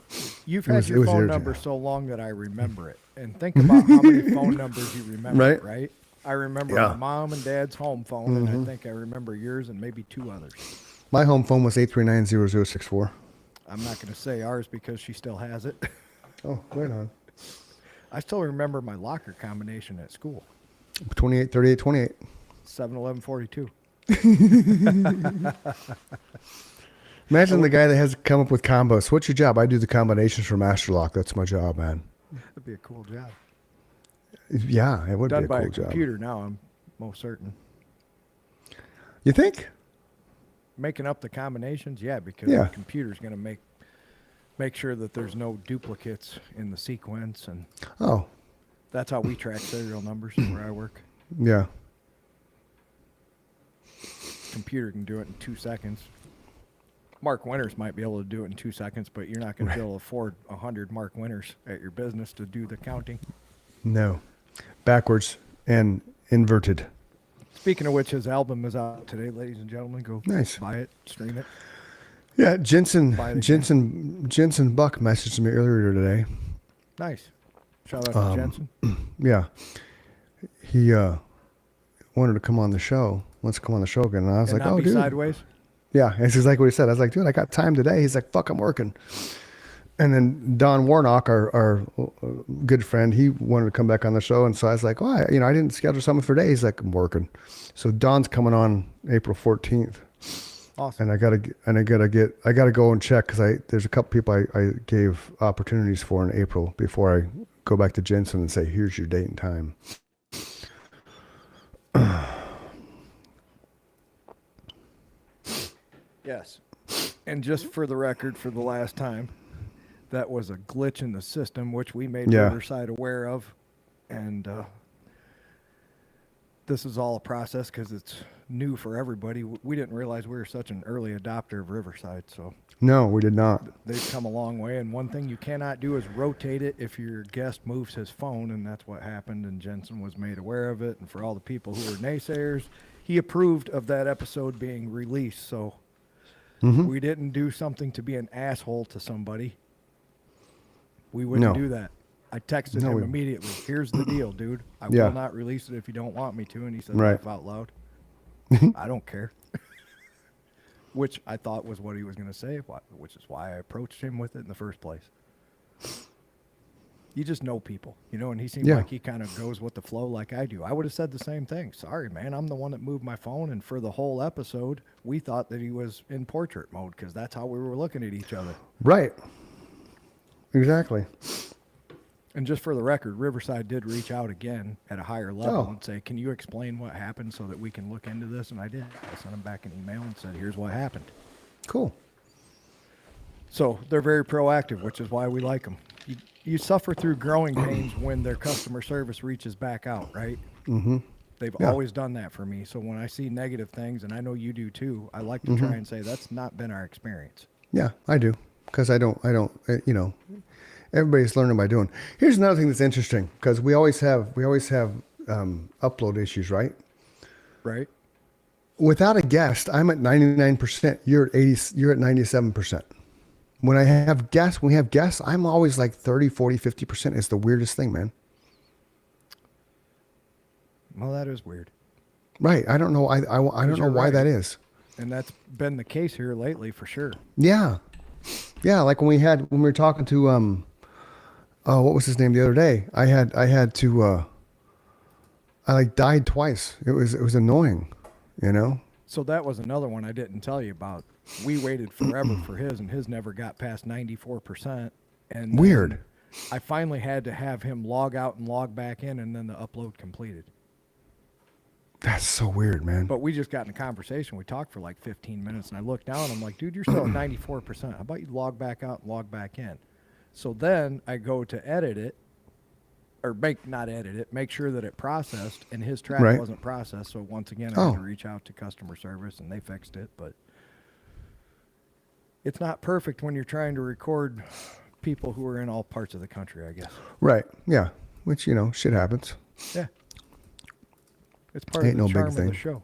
You've It had was- it your was phone irritating. number so long that I remember it. And think about how many phone numbers you remember, right? I remember Yeah. my mom and dad's home phone, and I think I remember yours and maybe two others. My home phone was 839-0064. I'm not going to say ours because she still has it. Oh, right on. I still remember my locker combination at school, 28, 38, 28. 71142. Imagine the guy that has to come up with combos. What's your job? I do the combinations for Master Lock. That's my job, man. That'd be a cool job. Yeah, it would Done be a by cool a job. computer now, I'm most certain. You think? Making up the combinations, yeah, because Yeah. the computer's going to make sure that there's no duplicates in the sequence, and Oh, that's how we track serial numbers where I work. yeah. Computer can do it in 2 seconds. Mark Winters might be able to do it in 2 seconds, but you're not going to be able to afford 100 Mark Winters at your business to do the counting. No. Backwards and inverted. Speaking of which, his album is out today, ladies and gentlemen. Go Nice. buy it, stream it. Yeah, Jensen Buy the Jensen Buck messaged me earlier today. Nice. Shout out to Jensen. Yeah, he wanted to come on the show. Wants to come on the show again, and I was And like, not "Oh, be dude." sideways. Yeah, that's exactly what he said. I was like, "Dude, I got time today." He's like, "Fuck, I'm working." And then Don Warnock, our good friend, he wanted to come back on the show, and so I was like, "Oh, I didn't schedule something for today." He's like, "I'm working." So Don's coming on April 14th. Awesome. And I gotta go and check because there's a couple people I gave opportunities for in April before I go back to Jensen and say, here's your date and time. Yes. And just for the record, for the last time, that was a glitch in the system, which we made Yeah. Riverside aware of. And this is all a process because it's new for everybody. We didn't realize we were such an early adopter of Riverside, so No, we did not. they've come a long way. And one thing you cannot do is rotate it if your guest moves his phone, and that's what happened. And Jensen was made aware of it. And for all the people who were naysayers, he approved of that episode being released. So we didn't do something to be an asshole to somebody. We wouldn't No. do that. I texted No, him we- immediately. Here's the deal, dude. I Yeah. will not release it if you don't want me to. And he said, Right. laugh out loud. I don't care. Which I thought was what he was going to say, which is why I approached him with it in the first place. You just know people, and he seems Yeah. like he kind of goes with the flow like I do. I would have said the same thing. Sorry, man, I'm the one that moved my phone, and for the whole episode, we thought that he was in portrait mode because that's how we were looking at each other. Right. Exactly. And just for the record, Riverside did reach out again at a higher level Oh. and say, can you explain what happened so that we can look into this? And I did. I sent him back an email and said, here's what happened. Cool. So they're very proactive, which is why we like them. You suffer through growing pains when their customer service reaches back out, right? Mm-hmm. They've Yeah. always done that for me. So when I see negative things, and I know you do too, I like to try and say that's not been our experience. Yeah, I do. Because I don't, everybody's learning by doing. Here's another thing that's interesting because we always have upload issues, right? Right? Without a guest, I'm at 99%. You're at 80. You're at 97%. When we have guests, I'm always like 30, 40, 50%. It's the weirdest thing, man. Well, that is weird. Right. I don't know. I don't know you're why right. that is. And that's been the case here lately for sure. Yeah. Yeah. Like when we were talking to, what was his name the other day? I had to, I like died twice. It was annoying, So that was another one I didn't tell you about. We waited forever for his, and his never got past 94%. And then Weird. I finally had to have him log out and log back in, and then the upload completed. That's so weird, man. But we just got in a conversation. We talked for like 15 minutes, and I looked down. I'm like, dude, you're still at 94%. How about you log back out and log back in? So then I go to edit it, or make sure that it processed, and his track Right. wasn't processed. So once again, I had to reach out to customer service, and they fixed it. But it's not perfect when you're trying to record people who are in all parts of the country, I guess. Right. Yeah. Which, shit happens. Yeah. It's part Ain't of the no big charm of the thing. show.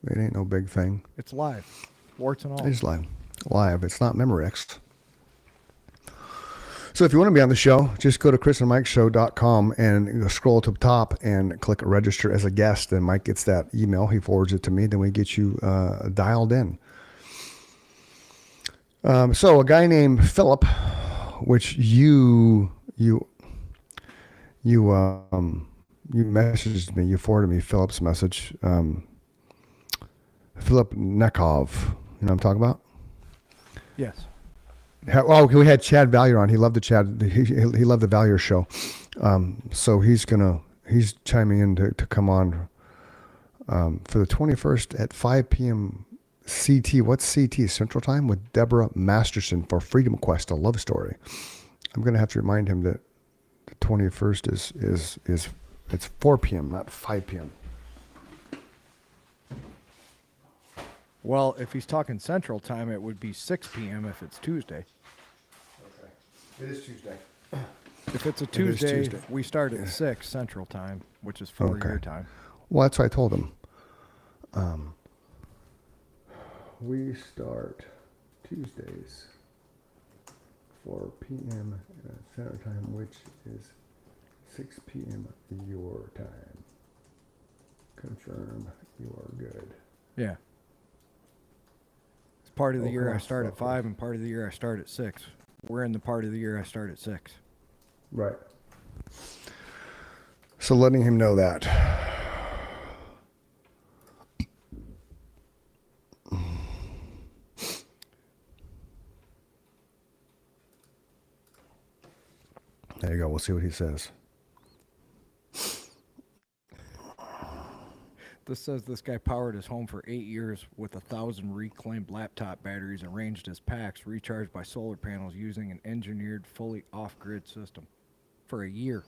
It ain't no big thing. It's live, warts and all. It is live. Live. It's not Memorex. So if you want to be on the show, just go to chrisandmikeshow.com and go scroll to the top and click register as a guest. And Mike gets that email. He forwards it to me. Then we get you dialed in. So a guy named Philip, which you messaged me, you forwarded me Philip's message. Philip Nekov, you know what I'm talking about? Yes. Oh, we had Chad Valier on. He loved the Chad. He loved the Valier show. So he's chiming in to come on for the 21st at 5 p.m. CT. What's CT? Central Time with Deborah Masterson for Freedom Quest, a love story. I'm gonna have to remind him that the 21st is it's 4 p.m. not 5 p.m. Well, if he's talking Central Time, it would be 6 p.m. if it's Tuesday. Okay. It is Tuesday. If it's a is Tuesday, Tuesday. we start at 6 Central Time, which is 4 Okay. your time. Well, that's what I told him. We start Tuesdays, 4 p.m. Center Time, which is 6 p.m. your time. Confirm you are good. Yeah. It's part of the Oh, year come I on, start at stop 5 and part of the year I start at 6. We're in the part of the year I start at 6. Right. So letting him know that. There you go. We'll see what he says. This says this guy powered his home for 8 years with 1,000 reclaimed laptop batteries arranged as packs recharged by solar panels using an engineered fully off-grid system for a year.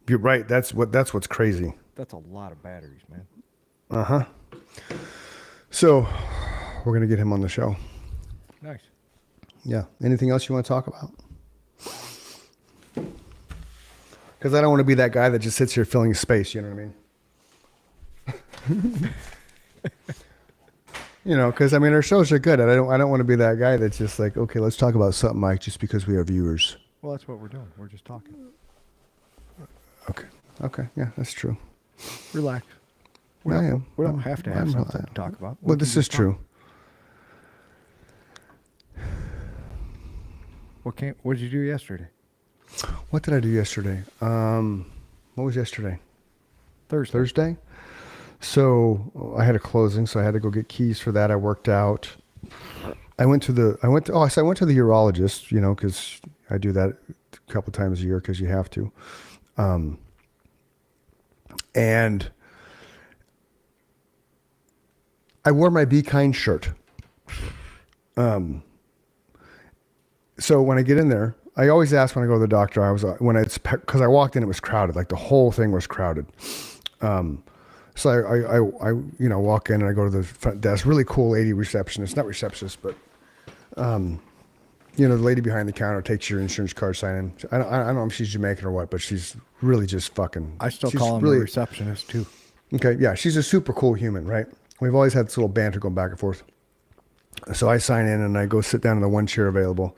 You're right. That's what's crazy. That's a lot of batteries, man. Uh-huh. So we're gonna get him on the show. Nice. Yeah. Anything else you want to talk about? Because I don't want to be that guy that just sits here filling space. You know what I mean? You know, because I mean, our shows are good, and I don't want to be that guy that's just like, okay, let's talk about something, Mike, just because we are viewers. Well, that's what we're doing. We're just talking. Okay, yeah, that's true. Relax. I am. We don't have to have I'm something to talk about. Well, this is true. What did you do yesterday? What did I do yesterday? What was yesterday? Thursday. So I had a closing, so I had to go get keys for that. I worked out. I went to the urologist, you know, because I do that a couple times a year because you have to. And I wore my Be Kind shirt. So when I get in there, I always ask when I go to the doctor. Because I walked in, it was crowded. Like the whole thing was crowded. So I walk in and I go to the front desk. Really cool lady receptionist, not receptionist, but the lady behind the counter takes your insurance card, sign in. I don't know if she's Jamaican or what, but she's really just fucking. I still she's call him really, the receptionist too. Okay, yeah, she's a super cool human, right? We've always had this little banter going back and forth. So I sign in and I go sit down in the one chair available.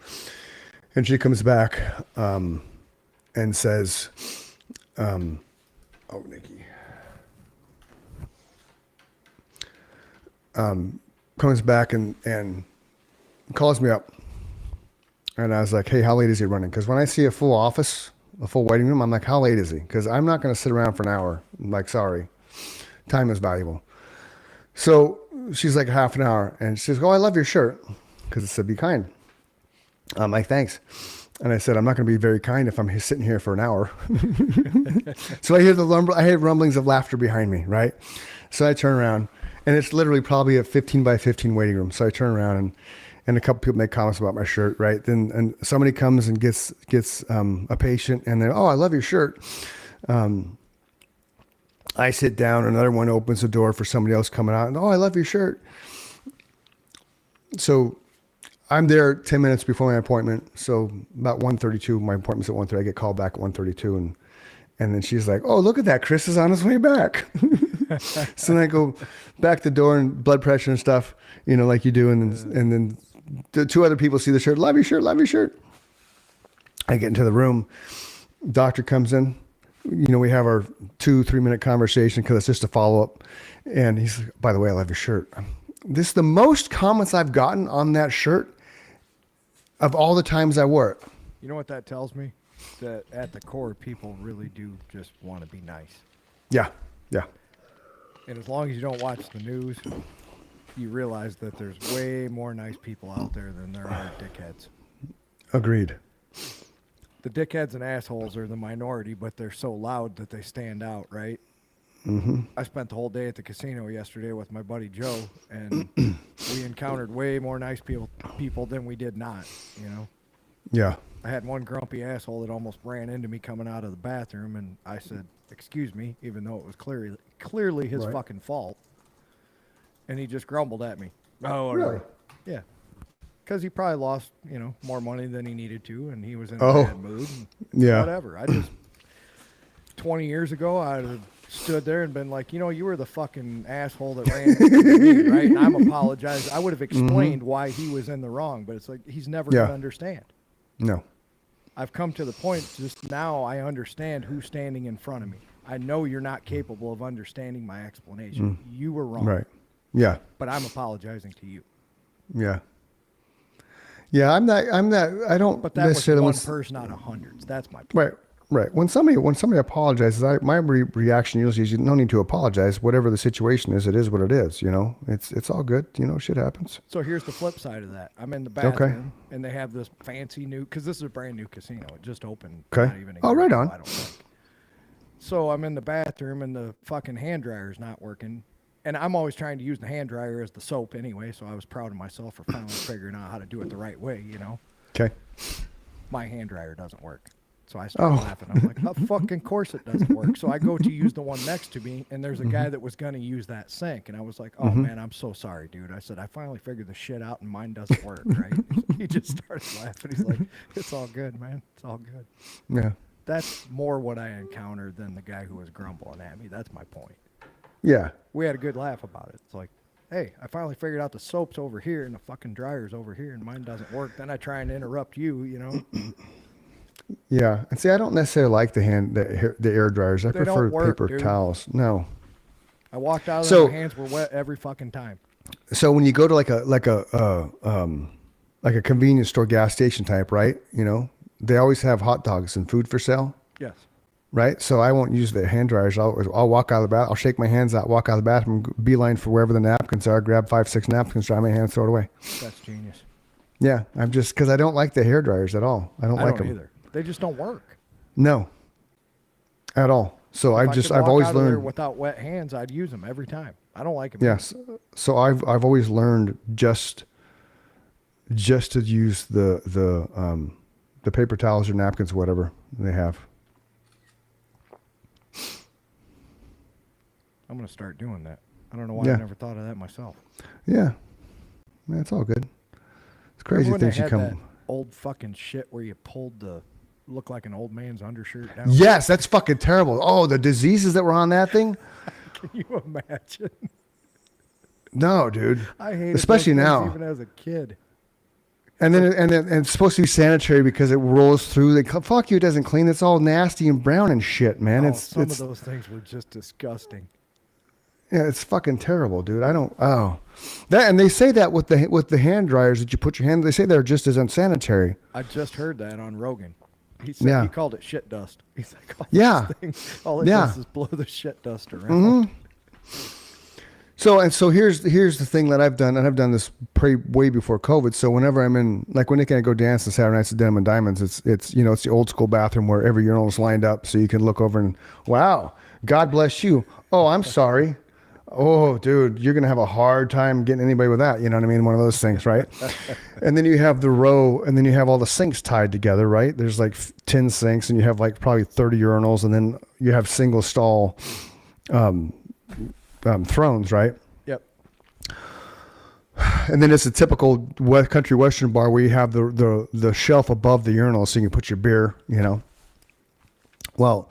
And she comes back and says, Nikki. Comes back and calls me up. And I was like, hey, how late is he running? Because when I see a full office, a full waiting room, I'm like, how late is he? Because I'm not going to sit around for an hour. I'm like, sorry. Time is valuable. So she's like half an hour. And she says, oh, I love your shirt. Because it said, be kind. I'm like, thanks. And I said, I'm not going to be very kind if I'm sitting here for an hour. So I hear rumblings of laughter behind me, right? So I turn around, and it's literally probably a 15 by 15 waiting room. So I turn around, and a couple people make comments about my shirt, right? Then and somebody comes and gets a patient, and they're, oh, I love your shirt. I sit down, another one opens the door for somebody else coming out, and oh, I love your shirt. So I'm there 10 minutes before my appointment. So about 1:32, my appointment's at 1:30. I get called back at 1:32, and then she's like, oh, look at that. Chris is on his way back. So then I go back the door and blood pressure and stuff, like you do. And then the two other people see the shirt. Love your shirt. Love your shirt. I get into the room. Doctor comes in. We have our 2-3 minute conversation because it's just a follow up. And he's like, by the way, I love your shirt. This is the most comments I've gotten on that shirt of all the times I wore it. You know what that tells me? That at the core, people really do just want to be nice. Yeah. And as long as you don't watch the news, you realize that there's way more nice people out there than there are dickheads. Agreed. The dickheads and assholes are the minority, but they're so loud that they stand out, right? Mm-hmm. I spent the whole day at the casino yesterday with my buddy Joe, and we encountered way more nice people than we did not, Yeah. I had one grumpy asshole that almost ran into me coming out of the bathroom, and I said, excuse me, even though it was clearly his Right. fucking fault. And he just grumbled at me. Oh, Really? Yeah. Because he probably lost, more money than he needed to, and he was in a Oh. bad mood. And Yeah. Whatever. 20 years ago, I'd have stood there and been like, you were the fucking asshole that ran into me, right? And I'm apologized. I would have explained why he was in the wrong, but it's like he's never Yeah. going to understand. No. I've come to the point just now I understand who's standing in front of me. I know you're not capable of understanding my explanation. You were wrong. Right. Yeah. But I'm apologizing to you. Yeah. Yeah. I'm not, I don't But that was necessarily one want- person out of hundreds. That's my point. Right. Right. When somebody apologizes, my reaction usually is, you no need to apologize. Whatever the situation is, it is what it is. It's all good. Shit happens. So here's the flip side of that. I'm in the Okay. bathroom, and they have this fancy new, because this is a brand new casino. It just opened. Okay. Not even a Oh, year right ago, on. I don't think. So I'm in the bathroom, and the fucking hand dryer's not working. And I'm always trying to use the hand dryer as the soap anyway, so I was proud of myself for finally figuring out how to do it the right way, Okay. My hand dryer doesn't work. So I started Oh. laughing. I'm like, of fucking course it doesn't work. So I go to use the one next to me, and there's a guy that was going to use that sink. And I was like, oh, man, I'm so sorry, dude. I said, I finally figured the shit out, and mine doesn't work, right? He just started laughing. He's like, it's all good, man. It's all good. Yeah. That's more what I encountered than the guy who was grumbling at me. That's my point. Yeah. We had a good laugh about it. It's like, hey, I finally figured out the soap's over here, and the fucking dryer's over here, and mine doesn't work. Then I try and interrupt you. Yeah. And see, I don't necessarily like the air dryers. I They don't prefer work, paper dude. towels. No. I walked out of So- there, my hands were wet every fucking time. So when you go to like a convenience store, gas station type, right? They always have hot dogs and food for sale, Yes. right? So I won't use the hand dryers. I'll walk out of the bath. I'll shake my hands out, walk out of the bathroom, beeline for wherever the napkins are, grab 5-6 napkins, dry my hands, throw it away. That's genius. Yeah, I'm just because I don't like the hair dryers at all. I don't I like don't them. either. They just don't work. No, at all. So If I I've could walk always out of there learned. without wet hands, I'd use them every time. I don't like them. Yes. So I've always learned just to use the paper towels or napkins, whatever they have. I'm going to start doing that. I don't know why Yeah. I never thought of that myself. Yeah. Yeah, it's all good. It's crazy Remember when things they you had come. that old fucking shit where you pulled the look like an old man's undershirt down? Yes, that's fucking terrible. Oh, the diseases that were on that thing. Can you imagine? No, dude. I hated Especially those things now. even as a kid. And then it's supposed to be sanitary because it rolls through. Fuck you, it doesn't clean. It's all nasty and brown and shit, man. Oh, it's some of those things were just disgusting. Yeah, it's fucking terrible, dude. I don't. Oh, that and they say that with the hand dryers that you put your hand. They say they're just as unsanitary. I just heard that on Rogan. He said Yeah. he called it shit dust. He's like, Yeah. all it Yeah. does is blow the shit dust around. So here's the thing that I've done, and I've done this way before COVID. So whenever I'm in, like when Nick and I go dance on Saturday nights at Denim and Diamonds, it's it's the old school bathroom where every urinal is lined up, so you can look over and wow, God bless you. Oh, I'm sorry. Oh, dude, you're gonna have a hard time getting anybody with that. You know what I mean? One of those things, right? And then you have the row, and then you have all the sinks tied together, right? There's like 10 sinks, and you have like probably 30 urinals, and then you have single stall thrones, right? Yep. And then it's a typical country western bar where you have the shelf above the urinal so you can put your beer, Well,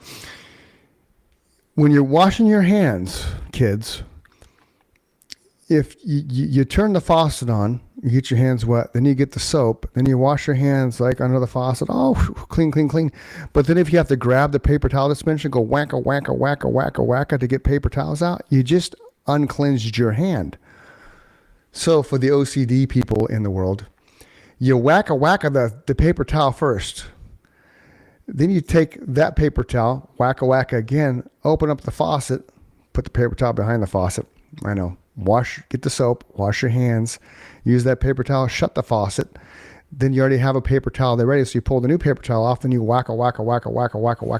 when you're washing your hands, kids, if you turn the faucet on, you get your hands wet, then you get the soap, then you wash your hands like under the faucet, clean, clean, clean. But then if you have to grab the paper towel dispenser, go whacka, whacka, whacka, whacka, whacka to get paper towels out, you just uncleansed your hand. So for the OCD people in the world, you whacka the paper towel first. Then you take that paper towel, whacka again, open up the faucet, put the paper towel behind the faucet. I know. Get the soap, wash your hands, use that paper towel, shut the faucet. Then you already have a paper towel there ready. So you pull the new paper towel off, then you whacka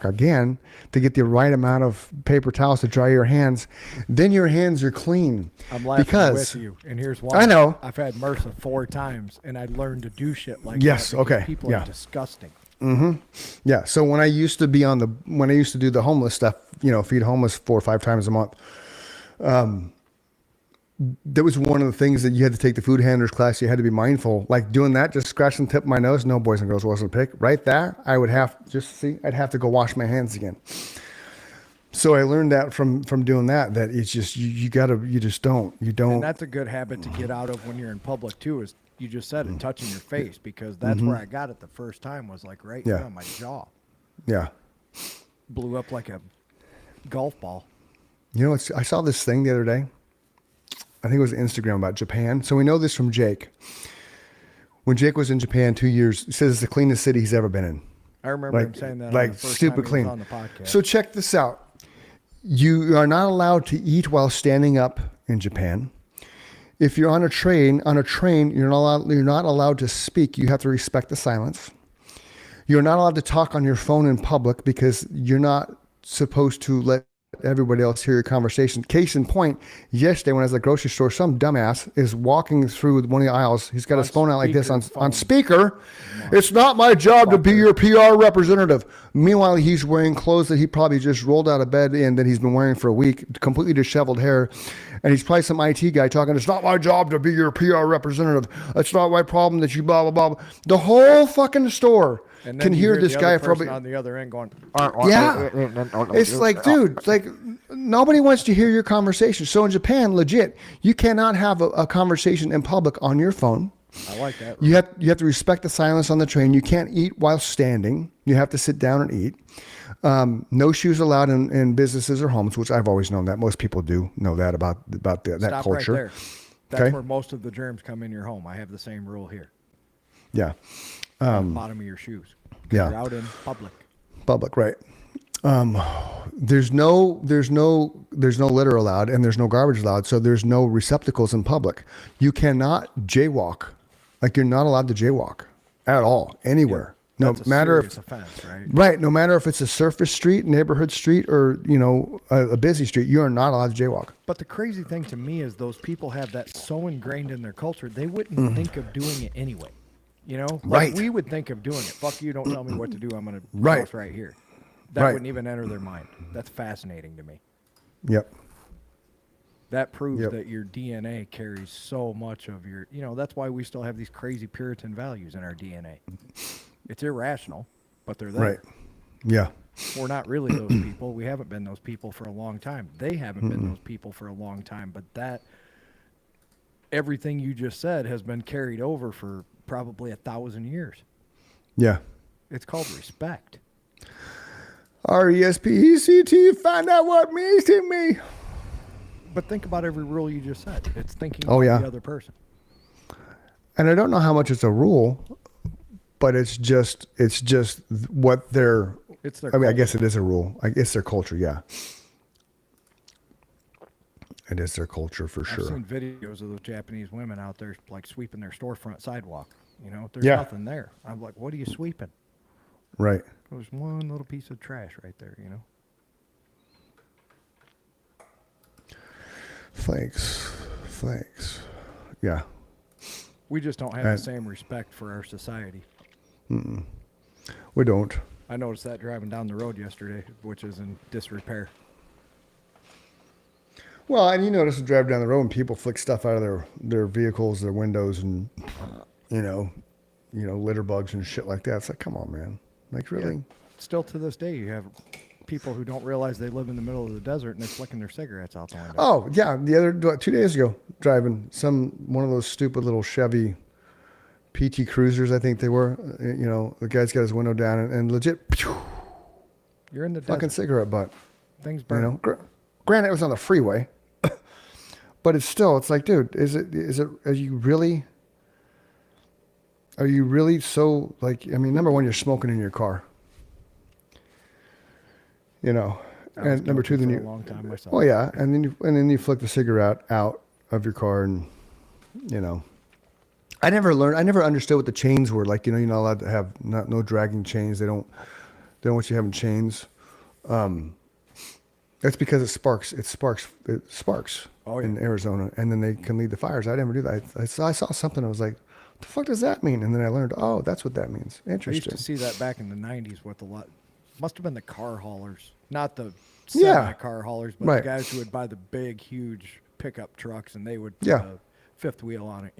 again to get the right amount of paper towels to dry your hands. Then your hands are clean. I'm laughing because with you, and here's why. I know. I've had MRSA 4 times, and I learned to do shit like Yes, that. because okay, People yeah. are disgusting. Yeah. So when I used to do the homeless stuff, feed homeless 4 or 5 times a month, that was one of the things that you had to take the food handlers class. You had to be mindful, like doing that, just scratching the tip of my nose. No, boys and girls wasn't a pick right there. I'd have to go wash my hands again. So I learned that from doing that it's just you don't And that's a good habit to get out of when you're in public too. Is you just said it, touching your face, because that's where I got it the first time. Was like right Yeah. on my jaw, yeah. blew up like a golf ball. You know, I saw this thing the other day. I think it was Instagram about Japan. So we know this from Jake. When Jake was in Japan 2 years, he says it's the cleanest city he's ever been in. I remember him saying that on Like the first super time he clean. was on the podcast. So check this out. You are not allowed to eat while standing up in Japan. If you're on a train, you're not allowed to speak. You have to respect the silence. You're not allowed to talk on your phone in public because you're not supposed to let everybody else hear your conversation. Case in point, yesterday when I was at the grocery store, some dumbass is walking through one of the aisles. He's got his phone out like this on speaker. It's not my job to be your PR representative. Meanwhile, he's wearing clothes that he probably just rolled out of bed in that he's been wearing for a week, completely disheveled hair. And he's probably some IT guy talking, it's not my job to be your PR representative. It's not my problem that you blah, blah, blah. The whole fucking store And then can you hear the this other guy person probably. on the other end going, Yeah. It's like, dude, like nobody wants to hear your conversation. So in Japan, legit, you cannot have a conversation in public on your phone. I like that. You have to respect the silence on the train. You can't eat while standing. You have to sit down and eat. No shoes allowed in businesses or homes, which I've always known that. Most people do know that about that Stop culture. right there. That's Okay. where most of the germs come in your home. I have the same rule here. Yeah. On the bottom of your shoes. Yeah. You're out in public. Public, right. There's no litter allowed and there's no garbage allowed. So there's no receptacles in public. You cannot jaywalk. Like you're not allowed to jaywalk at all, anywhere. No That's a matter serious if, offense, right? right. No matter if it's a surface street, neighborhood street, or, a busy street, you are not allowed to jaywalk. But the crazy thing to me is those people have that so ingrained in their culture, they wouldn't think of doing it anyway. You know, like Right. we would think of doing it. Fuck you, don't tell me what to do. I'm going to Right. cross right here. That Right. wouldn't even enter their mind. That's fascinating to me. Yep. That proves Yep. that your DNA carries so much of your, that's why we still have these crazy Puritan values in our DNA. It's irrational, but they're there. Right. Yeah. We're not really those people. We haven't been those people for a long time. They haven't been those people for a long time. But everything you just said has been carried over for probably 1,000 years. Yeah. It's called respect. RESPECT, find out what it means to me. But think about every rule you just said. It's thinking Oh, about yeah. the other person. And I don't know how much it's a rule, but it's just what they're. It's their I mean, I culture. guess it is a rule. It's their culture. Yeah. It is their culture for I've sure. seen videos of those Japanese women out there like sweeping their storefront sidewalk. There's Yeah. nothing there. I'm like, what are you sweeping? Right. There's one little piece of trash right there, Flakes. Yeah. We just don't have And- the same respect for our society. We don't. I noticed that driving down the road yesterday, which is in disrepair. Well, and you notice drive down the road and people flick stuff out of their vehicles, their windows, and litter bugs and shit like that. It's like, come on, man. Like, really? Yeah. Still to this day, you have people who don't realize they live in the middle of the desert and they're flicking their cigarettes out the window. Oh yeah, 2 days ago, driving one of those stupid little Chevy PT Cruisers, I think they were. The guy's got his window down and legit You're in the fucking desert. cigarette butt. Things burn. Granted, it was on the freeway, but it's like, dude, are you really so like? I mean, number one, you're smoking in your car. I was And number two, guilty then for you. a long time myself. Oh yeah, and then you flick the cigarette out of your car, and I never understood what the chains were like. You're not allowed to have no dragging chains. They don't want you having chains. That's because it sparks. It sparks in Arizona, and then they can lead the fires. I never do that. I saw something. I was like, "What the fuck does that mean?" And then I learned, oh, that's what that means. I used Interesting. to see that back in the 90s with a lot. Must have been the car haulers, not the Yeah. semi-car haulers, but Right. the guys who would buy the big, huge pickup trucks and they would put Yeah. a fifth wheel on it,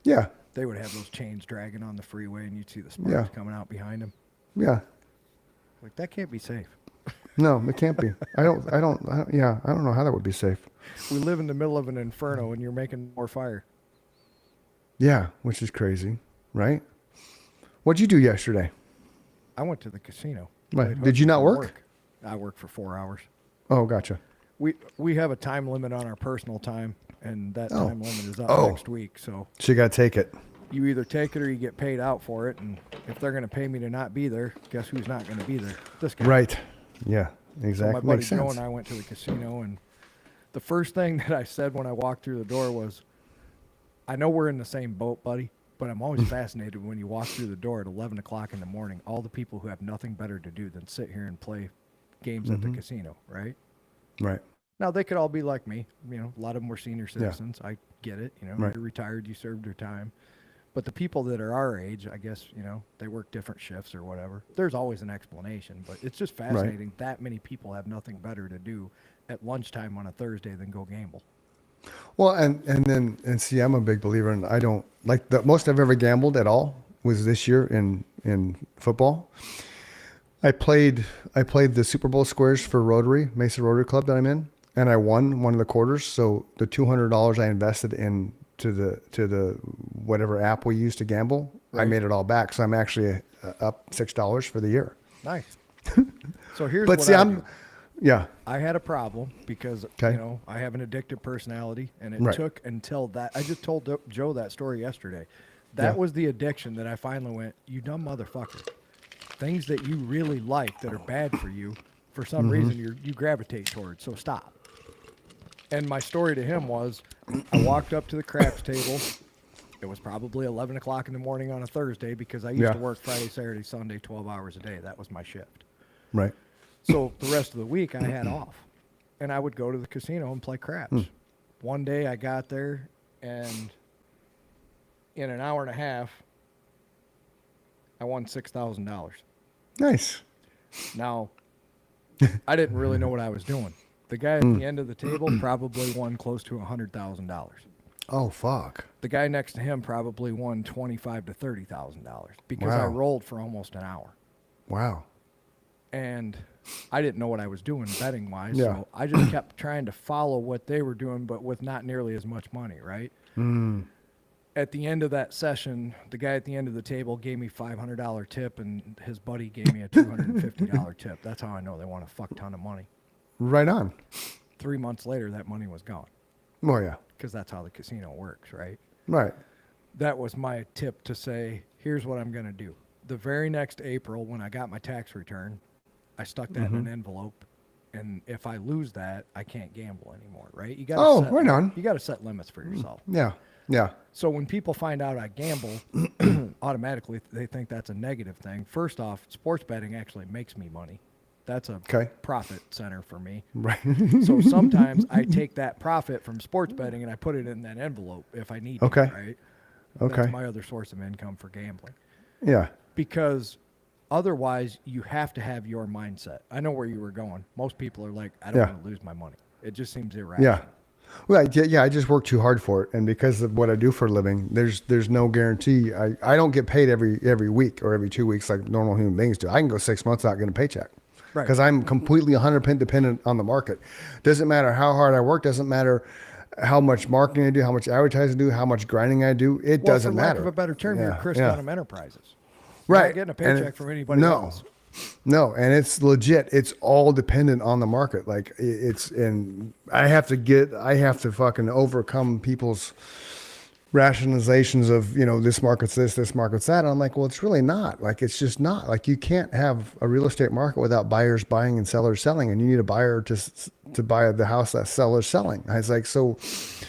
Yeah, They would have those chains dragging on the freeway and you'd see the sparks Yeah. coming out behind them. yeah. Like, that can't be safe. No, it can't be. Yeah, I don't know how that would be safe. We live in the middle of an inferno and you're making more fire. Yeah, which is crazy, right? What'd you do yesterday? I went to the casino. What, Played did you hooky not from work? I worked for 4 hours. Oh, gotcha. We have a time limit on our personal time, and that Oh. time limit is up Oh. next week. So So you got to take it. you either take it or you get paid out for it. And if they're going to pay me to not be there, guess who's not going to be there? This guy. Right. Yeah, So exactly. my buddy Makes Joe sense. and I went to the casino, and the first thing that I said when I walked through the door was, I know we're in the same boat, buddy, but I'm always fascinated when you walk through the door at 11 o'clock in the morning, all the people who have nothing better to do than sit here and play games at the casino, right? Right. Now, they could all be like me. You know, a lot of them were senior citizens. I get it. You know, Right. you're retired, you served your time. But the people that are our age, I guess, you know, they work different shifts or whatever. There's always an explanation, but it's just fascinating that many people have nothing better to do at lunchtime on a Thursday than go gamble. Well, and see, I'm a big believer, and I don't like the most I've ever gambled at all was this year in football. I played the Super Bowl squares for Rotary, Mesa Rotary Club that I'm in, and I won one of the quarters. So the $200 I invested in to the whatever app we use to gamble, I Right. made it all back. So I'm actually up $6 for the year. Nice. So here's But what see, I I'm do. yeah, I had a problem because, Okay. you know, I have an addictive personality, and it Right. took until that. I just told Joe that story yesterday. That Yeah. was the addiction that I finally went, you dumb motherfucker. Things that you really like that are bad for you, for some reason you gravitate towards. So stop. And my story to him was, I walked up to the craps table. It was probably 11 o'clock in the morning on a Thursday because I used Yeah. to work Friday, Saturday, Sunday, 12 hours a day. That was my shift. right. So the rest of the week I had off, and I would go to the casino and play craps. One day I got there, and in an hour and a half, I won $6,000. Nice. Now, I didn't really know what I was doing. The guy at the end of the table probably won close to $100,000. Oh fuck. The guy next to him probably won $25,000 to $30,000 because I Wow. rolled for almost an hour. Wow. And I didn't know what I was doing betting wise, Yeah. so I just kept trying to follow what they were doing, but with not nearly as much money, right? At the end of that session, the guy at the end of the table gave me $500 tip, and his buddy gave me a $250 tip. That's how I know they want a fuck ton of money. Right on. 3 months later, that money was gone Oh yeah. because that's how the casino works, right? Right. That was my tip to say, here's what I'm going to do. The very next April, when I got my tax return, I stuck that in an envelope, and if I lose that, I can't gamble anymore, right? You got Oh, right on. You got to set limits for yourself. Yeah. Yeah. So when people find out I gamble, automatically they think that's a negative thing. First off, sports betting actually makes me money. That's a Okay. profit center for me. Right. So sometimes I take that profit from sports betting and I put it in that envelope if I need Okay. to, right? Okay. That's my other source of income for gambling. Yeah. Because otherwise you have to have your mindset. I know where you were going. Most people are like, I don't Yeah. want to lose my money. It just seems irrational. Yeah. Well, yeah, I just work too hard for it, and because of what I do for a living, there's no guarantee. I don't get paid every week or every 2 weeks like normal human beings do. I can go 6 months without getting a paycheck Right. because I'm completely 100% dependent on the market. Doesn't matter how hard I work. Doesn't matter how much marketing I do, how much advertising I do, how much grinding I do. It Well, doesn't for matter. lack of a better term, you're Yeah, Chris yeah. Dunham Enterprises. You're Right. not getting a And paycheck it- from anybody no. else. No, and it's legit. It's all dependent on the market. Like it's, and I have to fucking overcome people's rationalizations of, this market's this market's that. And I'm like, well, it's really not. Like, it's just not. Like, you can't have a real estate market without buyers buying and sellers selling, and you need a buyer to buy the house that seller's selling. I was like, so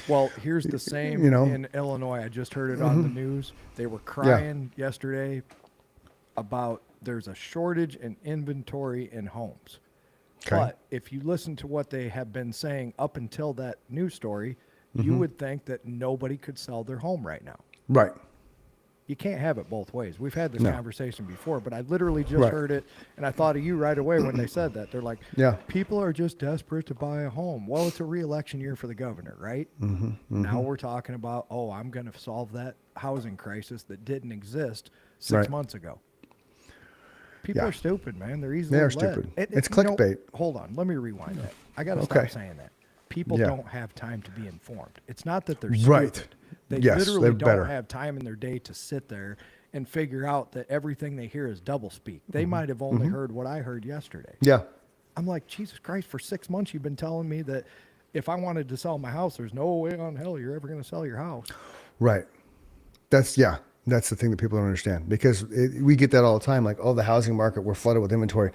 Well, here's the same you know. in Illinois. I just heard it on the news. They were crying yesterday about there's a shortage in inventory in homes. Okay. But if you listen to what they have been saying up until that news story, you would think that nobody could sell their home right now. Right. You can't have it both ways. We've had this No. conversation before, but I literally just Right. heard it, and I thought of you right away when they said that. They're like, Yeah. people are just desperate to buy a home. Well, it's a re-election year for the governor, right? Now we're talking about, I'm going to solve that housing crisis that didn't exist 6 Right. months ago. People Yeah. are stupid, man. They're easily They are led. stupid. It's you know, clickbait. hold on. Let me rewind that. I got to Okay. stop saying that. People Yeah. don't have time to be informed. It's not that they're Right. stupid. They Yes, literally they're don't better. have time in their day to sit there and figure out that everything they hear is doublespeak. They might have only heard what I heard yesterday. Yeah. I'm like, Jesus Christ, for 6 months you've been telling me that if I wanted to sell my house, there's no way on hell you're ever going to sell your house. Right. That's the thing that people don't understand, because we get that all the time. Like, oh, the housing market, we're flooded with inventory.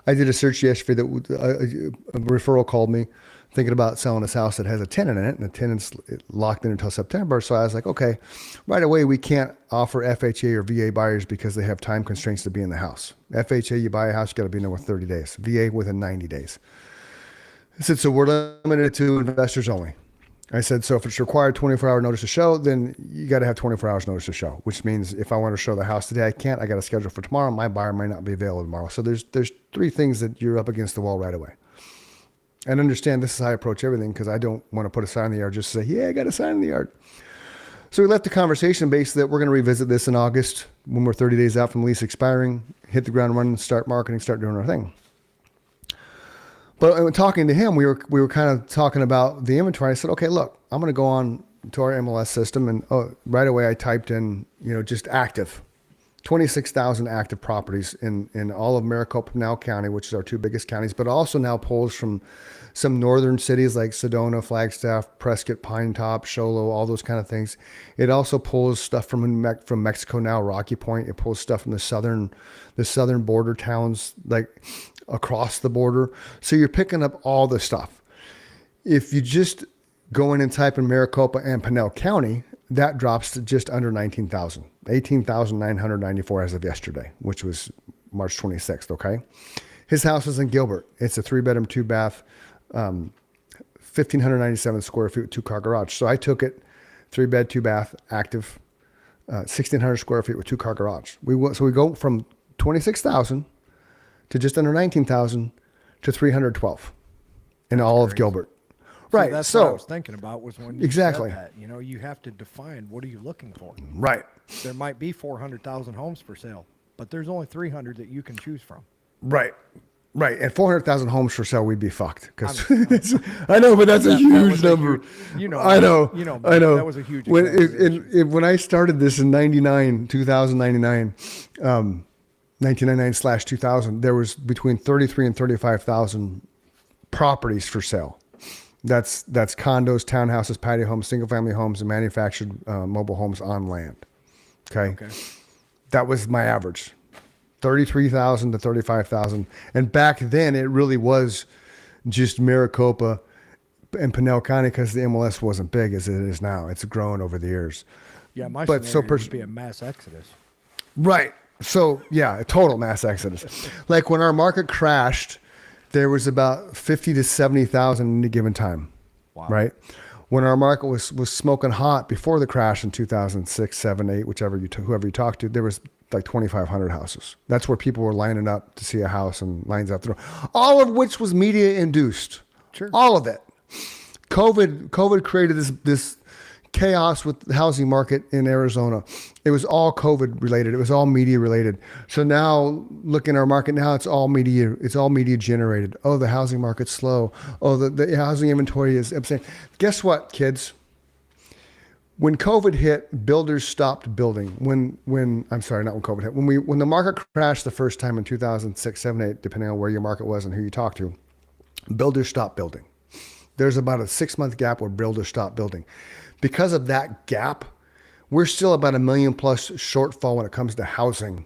I did a search yesterday that a referral called me thinking about selling this house that has a tenant in it, and the tenant's locked in until September. So I was like, okay, right away, we can't offer FHA or VA buyers because they have time constraints to be in the house. FHA, you buy a house, you got to be in there with 30 days. VA within 90 days. I said, so we're limited to investors only. I said, so if it's required 24-hour notice to show, then you got to have 24 hours notice to show, which means if I want to show the house today, I can't. I got a schedule for tomorrow. My buyer might not be available tomorrow. So there's 3 things that you're up against the wall right away. And understand this is how I approach everything, because I don't want to put a sign in the yard just to say, yeah, I got a sign in the yard. So we left the conversation based that we're going to revisit this in August when we're 30 days out from lease expiring, hit the ground running, start marketing, start doing our thing. But when talking to him, we were kind of talking about the inventory. I said, okay, look, I'm going to go on to our MLS system, and right away I typed in, just active, 26,000 active properties in all of Maricopa, Pinal County, which is our 2 biggest counties, but also now polls from some northern cities like Sedona, Flagstaff, Prescott, Pine Top, Show Low, all those kind of things. It also pulls stuff from Mexico now, Rocky Point. It pulls stuff from the southern border towns, like across the border. So you're picking up all the stuff. If you just go in and type in Maricopa and Pinal County, that drops to just under 19,000, 18,994 as of yesterday, which was March 26th. Okay. His house is in Gilbert. It's a 3-bedroom, 2-bath, 1,597 square feet, 2-car garage. So I took it 3-bed, 2-bath, active, 1,600 square feet with 2-car garage. So we go from 26,000 to just under 19,000 to 312 in all of Gilbert. Right. That's what I was thinking about was when you exactly. said that. You have to define what are you looking for. Right. There might be 400,000 homes for sale, but there's only 300 that you can choose from. Right. Right. And 400,000 homes for sale, we'd be fucked. Because I know, but that's a huge number. I know. I know. That was a huge when I started this in 1999, 1999/2000, there was between 33 and 35,000 properties for sale. That's condos, townhouses, patio homes, single family homes, and manufactured mobile homes on land. Okay. That was my average. 33,000 to 35,000. And back then it really was just Maricopa and Pinal County, because the MLS wasn't big as it is now. It's grown over the years. Yeah, my scenario would be a mass exodus. Right. So yeah, a total mass exodus. Like when our market crashed, there was about 50 to 70,000 in any given time. Wow. Right. When our market was smoking hot before the crash in 2006, 7, 8, whoever you talked to, there was like 2,500 houses. That's where people were lining up to see a house and lines out the door, all of which was media induced. Sure. All of it. COVID created this chaos with the housing market in Arizona. It was all COVID related. It was all media related. So now look in our market now, it's all media generated. Oh, the housing market's slow. Oh, the housing inventory is upset. Guess what, kids? When COVID hit, builders stopped building. When COVID hit. When the market crashed the first time in 2006, 7, 8, depending on where your market was and who you talked to, builders stopped building. There's about a 6-month gap where builders stopped building. Because of that gap, we're still about 1 million plus shortfall when it comes to housing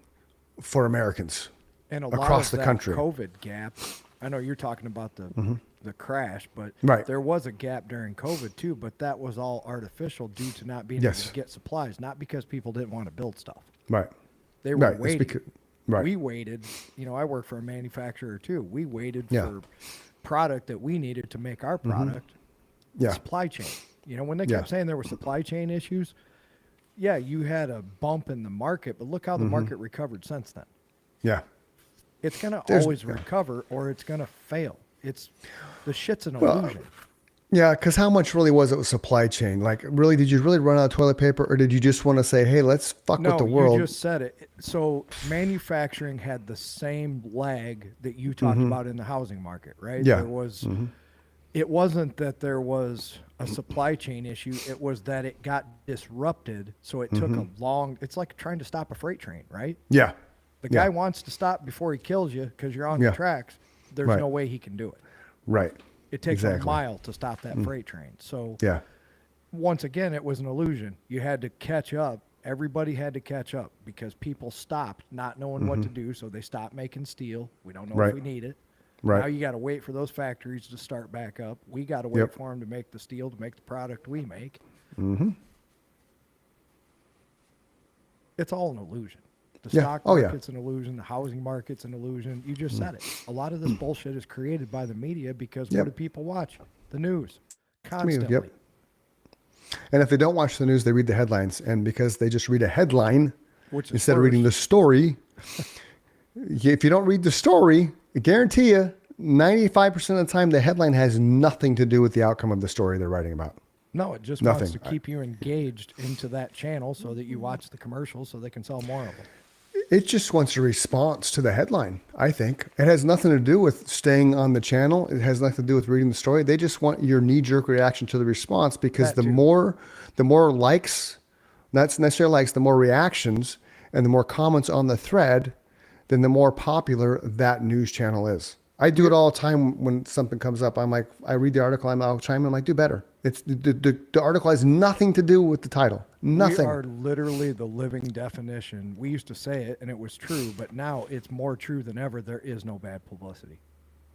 for Americans and across the country. COVID gap. I know you're talking about the crash, but right. There was a gap during COVID too, but that was all artificial due to not being able to get supplies, not because people didn't want to build stuff. Right. They were waiting. Right. We waited. I work for a manufacturer too. We waited for product that we needed to make our product. Yeah. Supply chain. When they kept saying there were supply chain issues, you had a bump in the market, but look how the market recovered since then. Yeah. It's going to always recover or it's going to fail. The shit's an illusion. Yeah, because how much really was it with supply chain? Like, really, did you really run out of toilet paper, or did you just want to say, "Hey, let's fuck with No, the world"? you just said it. So manufacturing had the same lag that you talked about in the housing market, right? Yeah. There was, it wasn't that there was a supply chain issue. It was that it got disrupted. So it took a long, it's like trying to stop a freight train, right? Yeah. The Yeah. guy wants to stop before he kills you because you're on Yeah. the tracks. There's Right. no way he can do it. Right. It takes Exactly. a mile to stop that freight train. So Yeah. once again, it was an illusion. You had to catch up. Everybody had to catch up because people stopped not knowing what to do. So they stopped making steel. We don't know Right. if we need it. Right. Now you got to wait for those factories to start back up. We got to wait Yep. for them to make the steel to make the product we make. It's all an illusion. The Yeah. stock Oh, yeah. market's an illusion. The housing market's an illusion. You just said it. A lot of this bullshit is created by the media because Yep. what do people watch? The news. Constantly. Yep. And if they don't watch the news, they read the headlines. And because they just read a headline Which is instead of reading the first. story, if you don't read the story, I guarantee you, 95% of the time, the headline has nothing to do with the outcome of the story they're writing about. No, it just Nothing. wants to keep you engaged into that channel so that you watch the commercials so they can sell more of them. It just wants a response to the headline, I think. It has nothing to do with staying on the channel. It has nothing to do with reading the story. They just want your knee-jerk reaction to the response because That the too. more likes, not necessarily likes, the more reactions and the more comments on the thread, then the more popular that news channel is. I do it all the time when something comes up. I'm like, I read the article, I'll chime in, I'm like, do better. It's the article has nothing to do with the title. Nothing. We are literally the living definition. We used to say it and it was true, but now it's more true than ever. There is no bad publicity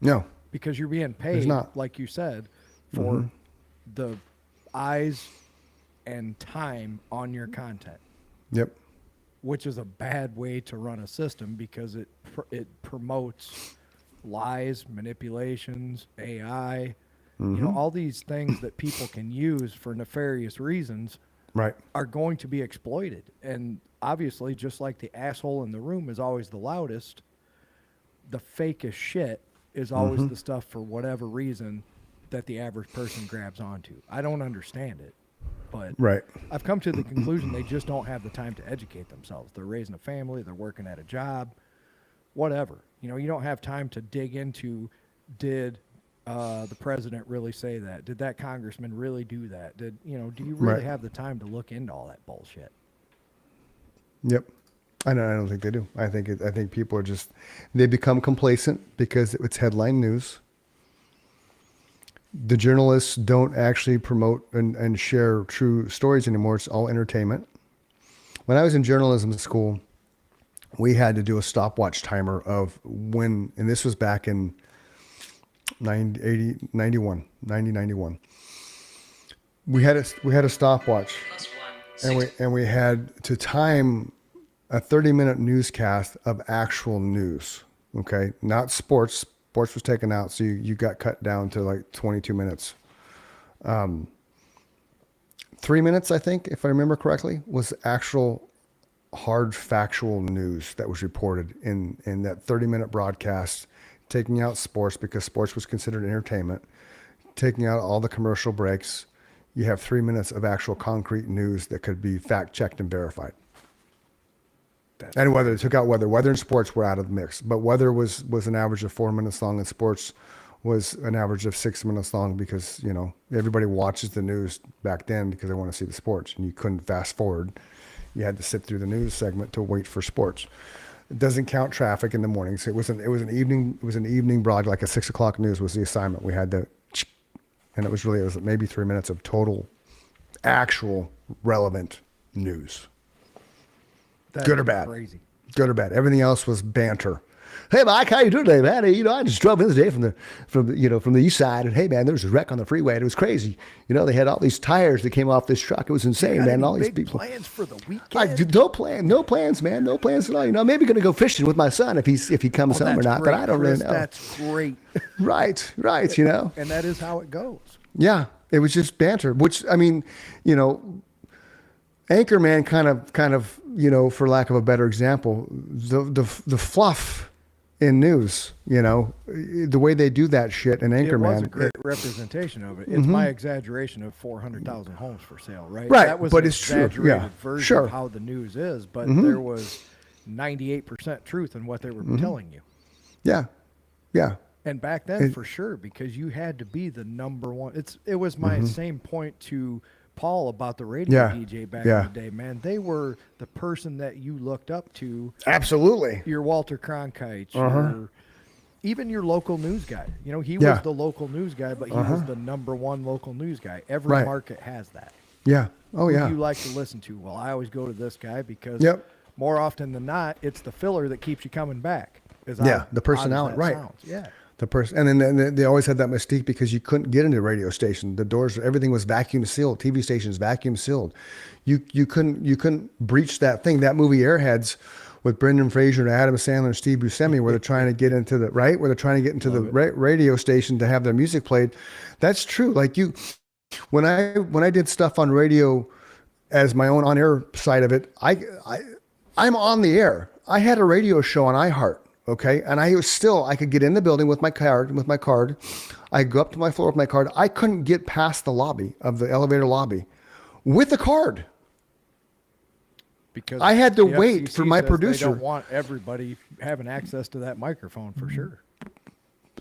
No. because you're being paid, not. like you said, for the eyes and time on your content, Yep. which is a bad way to run a system because it promotes lies, manipulations, AI, all these things that people can use for nefarious reasons Right. are going to be exploited. And obviously, just like the asshole in the room is always the loudest, the fakest shit is always the stuff for whatever reason that the average person grabs onto. I don't understand it, but Right. I've come to the conclusion they just don't have the time to educate themselves. They're raising a family, they're working at a job, whatever. You don't have time to dig into, did the president really say that? Did that congressman really do that? Do you really Right. have the time to look into all that bullshit? Yep. I don't think they do. I think people are just, they become complacent because it's headline news. The journalists don't actually promote and share true stories anymore. It's all entertainment. When I was in journalism school, we had to do a stopwatch timer of when, and this was back in 91. We had a stopwatch, and we had to time a 30-minute newscast of actual news. Okay, not sports. Sports was taken out, so you got cut down to like 22 minutes. 3 minutes, I think, if I remember correctly, was actual hard factual news that was reported in that 30-minute broadcast, taking out sports because sports was considered entertainment, taking out all the commercial breaks. You have 3 minutes of actual concrete news that could be fact checked and verified. And weather, took out weather. Weather and sports were out of the mix, but weather was an average of 4 minutes long, and sports was an average of 6 minutes long because everybody watches the news back then because they want to see the sports, and you couldn't fast forward. You had to sit through the news segment to wait for sports. It doesn't count traffic in the mornings. It was an evening broad, like a 6 o'clock news was the assignment. We had to, and it was maybe 3 minutes of total, actual relevant news. That's Good or bad? Crazy. Good or bad. Everything else was banter. Hey Mike, how you doing today, man? I just drove in today from the east side, and hey man, there was a wreck on the freeway, and it was crazy. They had all these tires that came off this truck. It was insane, Got man. any All these big people. plans for the weekend? No plans, man. No plans at all. Maybe gonna go fishing with my son if he comes home or That's not, great, but I don't Chris. really know. That's great. Right. And that is how it goes. Yeah, it was just banter, which Anchorman kind of, for lack of a better example, the fluff in news. You know, the way they do that shit in It was a Anchorman. great representation of it. It's my exaggeration of 400,000 homes for sale, right? Right, That was but an it's true. exaggerated Yeah, version sure. of how the news is, but there was 98% truth in what they were telling you. Yeah, yeah, And back then, It- for sure, because you had to be the number one. It was my same point to Paul about the radio Yeah, DJ back yeah. in the day, man. They were the person that you looked up to. absolutely. Your Walter Cronkite, your, even your local news guy. You know, he Yeah. was the local news guy, but he was the number one local news guy. Every Right. market has that. Yeah. Oh Who yeah. do you like to listen to? Well, I always go to this guy because Yep. more often than not, it's the filler that keeps you coming back. As Yeah, odd- the odd as personality, that right. sounds. Yeah. The person, and then they always had that mystique because you couldn't get into the radio station. The doors, everything was vacuum sealed. TV stations vacuum sealed. You couldn't breach that thing. That movie Airheads with Brendan Fraser and Adam Sandler and Steve Buscemi, where they're trying to get into the right, where they're trying to get into the radio station to have their music played. That's true. Like when I did stuff on radio as my own on air side of it, I'm on the air. I had a radio show on iHeart. Okay. And I could get in the building with my card. I go up to my floor with my card. I couldn't get past the lobby of the elevator lobby with the card. Because I had to the wait FCC for my says producer. They don't want everybody having access to that microphone for sure.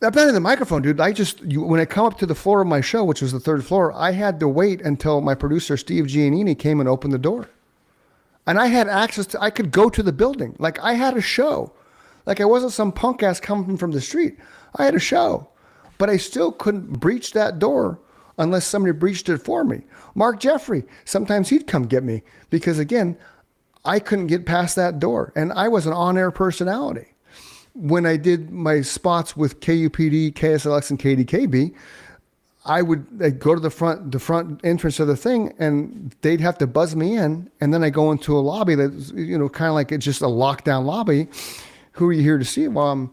I'm not in the microphone, dude. When I come up to the floor of my show, which was the third floor, I had to wait until my producer, Steve Giannini, came and opened the door. And I had access to, I could go to the building. Like I had a show. Like I wasn't some punk ass coming from the street. I had a show, but I still couldn't breach that door unless somebody breached it for me. Mark Jeffrey, sometimes he'd come get me because again, I couldn't get past that door and I was an on-air personality. When I did my spots with KUPD, KSLX, and KDKB, I'd go to the front entrance of the thing, and they'd have to buzz me in, and then I go into a lobby that's kind of like it's just a lockdown lobby. Who are you here to see? Well, I'm,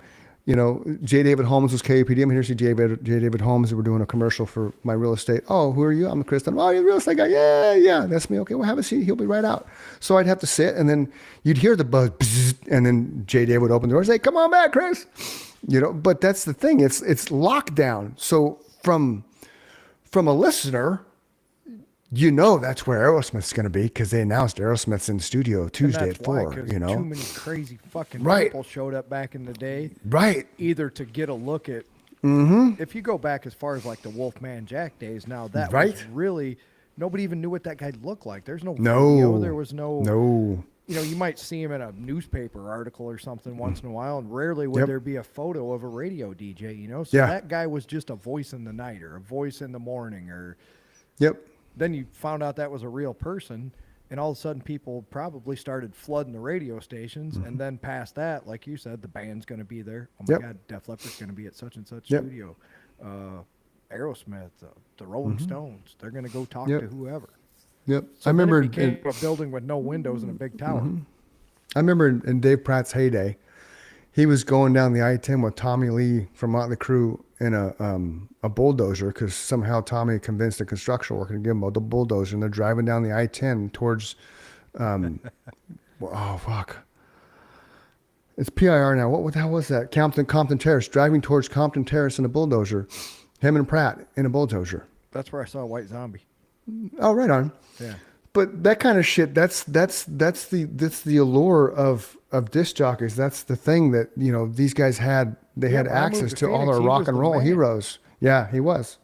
J. David Holmes was KUPD. I'm here to see J. David Holmes. We're doing a commercial for my real estate. Oh, who are you? I'm Chris Dunn. Oh, you're the real estate guy. Yeah, that's me. Okay, well, have a seat. He'll be right out. So I'd have to sit, and then you'd hear the buzz, bzzz, and then J. David would open the door and say, "Come on back, Chris." But that's the thing. It's lockdown. So from a listener, that's where Aerosmith's going to be because they announced Aerosmith's in studio Tuesday at 4. 'Cause too many crazy fucking Right. people showed up back in the day, Right. either to get a look at. If you go back as far as like the Wolfman Jack days, now that was Right. really nobody even knew what that guy looked like. There's no No. video. There was no. No. You might see him in a newspaper article or something once in a while, and rarely would Yep. there be a photo of a radio DJ, So Yeah. that guy was just a voice in the night or a voice in the morning, or Yep. then you found out that was a real person, and all of a sudden people probably started flooding the radio stations, and then past that, like you said, the band's going to be there. Oh my Yep. God, Def Leppard's going to be at such and such Yep. studio. Aerosmith, the Rolling Stones, they're going to go talk Yep. to whoever. Yep. So I remember. then it became a building with no windows and a big tower. I remember in Dave Pratt's heyday, he was going down the I-10 with Tommy Lee from Motley Crue in a bulldozer because somehow Tommy convinced a construction worker to give him a bulldozer, and they're driving down the I-10 towards, oh fuck, it's PIR now. What the hell was that? Compton Terrace, driving towards Compton Terrace in a bulldozer, him and Pratt in a bulldozer. That's where I saw White Zombie. Oh, right on. Yeah. But that kind of shit, that's the allure of disc jockeys. That's the thing that, these guys had. They had when I moved access to to all Phoenix, our he rock was and the roll man. heroes. Yeah, he was.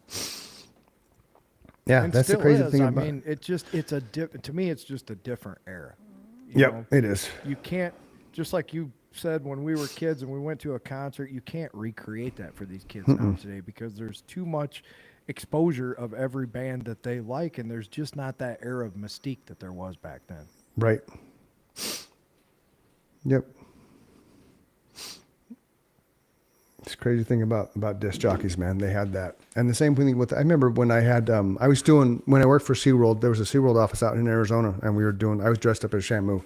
Yeah, And that's the still crazy is. thing I about mean, to me, it's just a different era. Yep, it is. You can't, just like you said when we were kids and we went to a concert, you can't recreate that for these kids now today because there's too much exposure of every band that they like, and there's just not that era of mystique that there was back then. Right. Yep. It's a crazy thing about disc jockeys, man. They had that. And the same thing with, I remember when I had, when I worked for SeaWorld, there was a SeaWorld office out in Arizona, and I was dressed up as Shamu.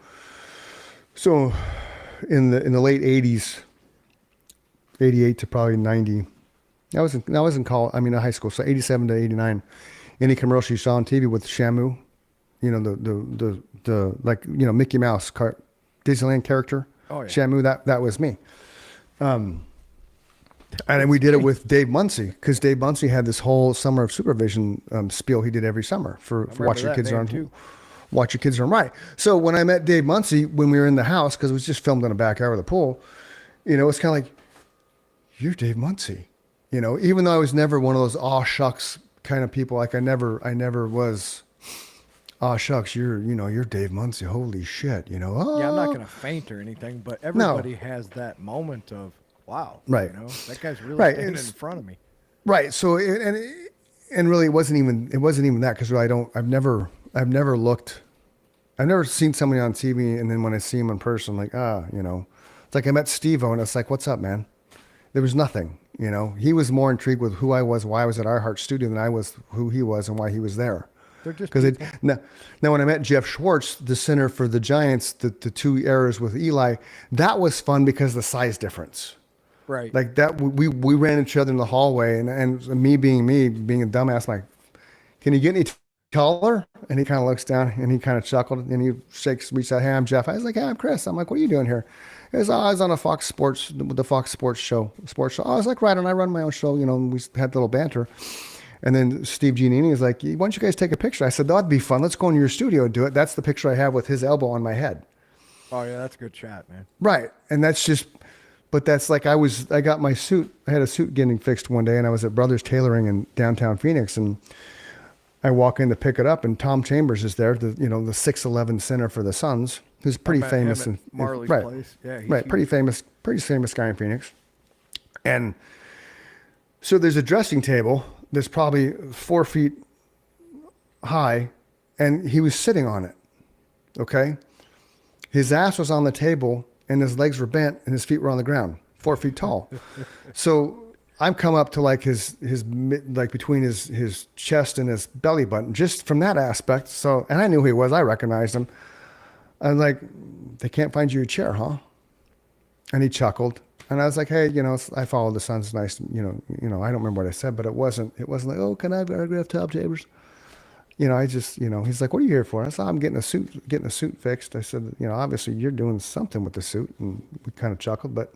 So in the late 80s, 88 to probably 90, I was in high school, so 87 to 89, any commercial you saw on TV with Shamu, the Mickey Mouse Disneyland character, Oh, yeah. Shamu, that was me. And then we did it with Dave Muncy, because Dave Muncy had this whole summer of supervision spiel he did every summer for Watch Your Kids Aren't too. Watch Your Kids Aren't Right. So when I met Dave Muncy, when we were in the house, because it was just filmed in the backyard of the pool, it's kind of like, you're Dave Muncy. Even though I was never one of those aw shucks kind of people, like I never was, aw shucks, you're Dave Muncy, holy shit, oh. Yeah, I'm not going to faint or anything, but everybody has that moment of, wow, right. That guy's really Right. standing in front of me. Right. So, and really it wasn't even that, because I've never seen somebody on TV, and then when I see him in person, like, it's like I met Steve-O, and it's like, what's up, man? There was nothing, he was more intrigued with who I was, why I was at Our Heart Studio, than I was who he was and why he was there. They're just Because now when I met Jeff Schwartz, the center for the Giants, the 2 errors with Eli, that was fun because of the size difference. right. Like that, we ran into each other in the hallway, and me being a dumbass, I'm like, can you get any taller? And he kind of looks down and he kind of chuckled, and he reached out, hey, I'm Jeff. I was like, hey, I'm Chris. I'm like, what are you doing here? He goes, I was on the Fox Sports show. I was like, right on, I run my own show, and we had a little banter. And then Steve Giannini is like, why don't you guys take a picture? I said, that'd be fun. Let's go in your studio and do it. That's the picture I have with his elbow on my head. Oh yeah, that's a good shot, man. Right. And but that's like, I got my suit. I had a suit getting fixed one day, and I was at Brothers Tailoring in downtown Phoenix, and I walk in to pick it up, and Tom Chambers is there, the 6'11" center for the Suns, who's pretty famous in in Marley's right, place. Yeah, he's right, huge. pretty famous guy in Phoenix. And so there's a dressing table that's probably 4 feet high, and he was sitting on it. Okay, his ass was on the table, and his legs were bent, and his feet were on the ground, 4 feet tall. So I'm come up to like his like between his chest and his belly button, just from that aspect. So, and I knew who he was. I recognized him. I'm like, they can't find you a chair, huh? And he chuckled. And I was like, hey, I follow the Suns. Nice, I don't remember what I said, but it wasn't like, oh, can I have an autograph, Tom Chambers? I just, he's like, what are you here for? I said, I'm getting a suit fixed. I said, obviously you're doing something with the suit. And we kind of chuckled, but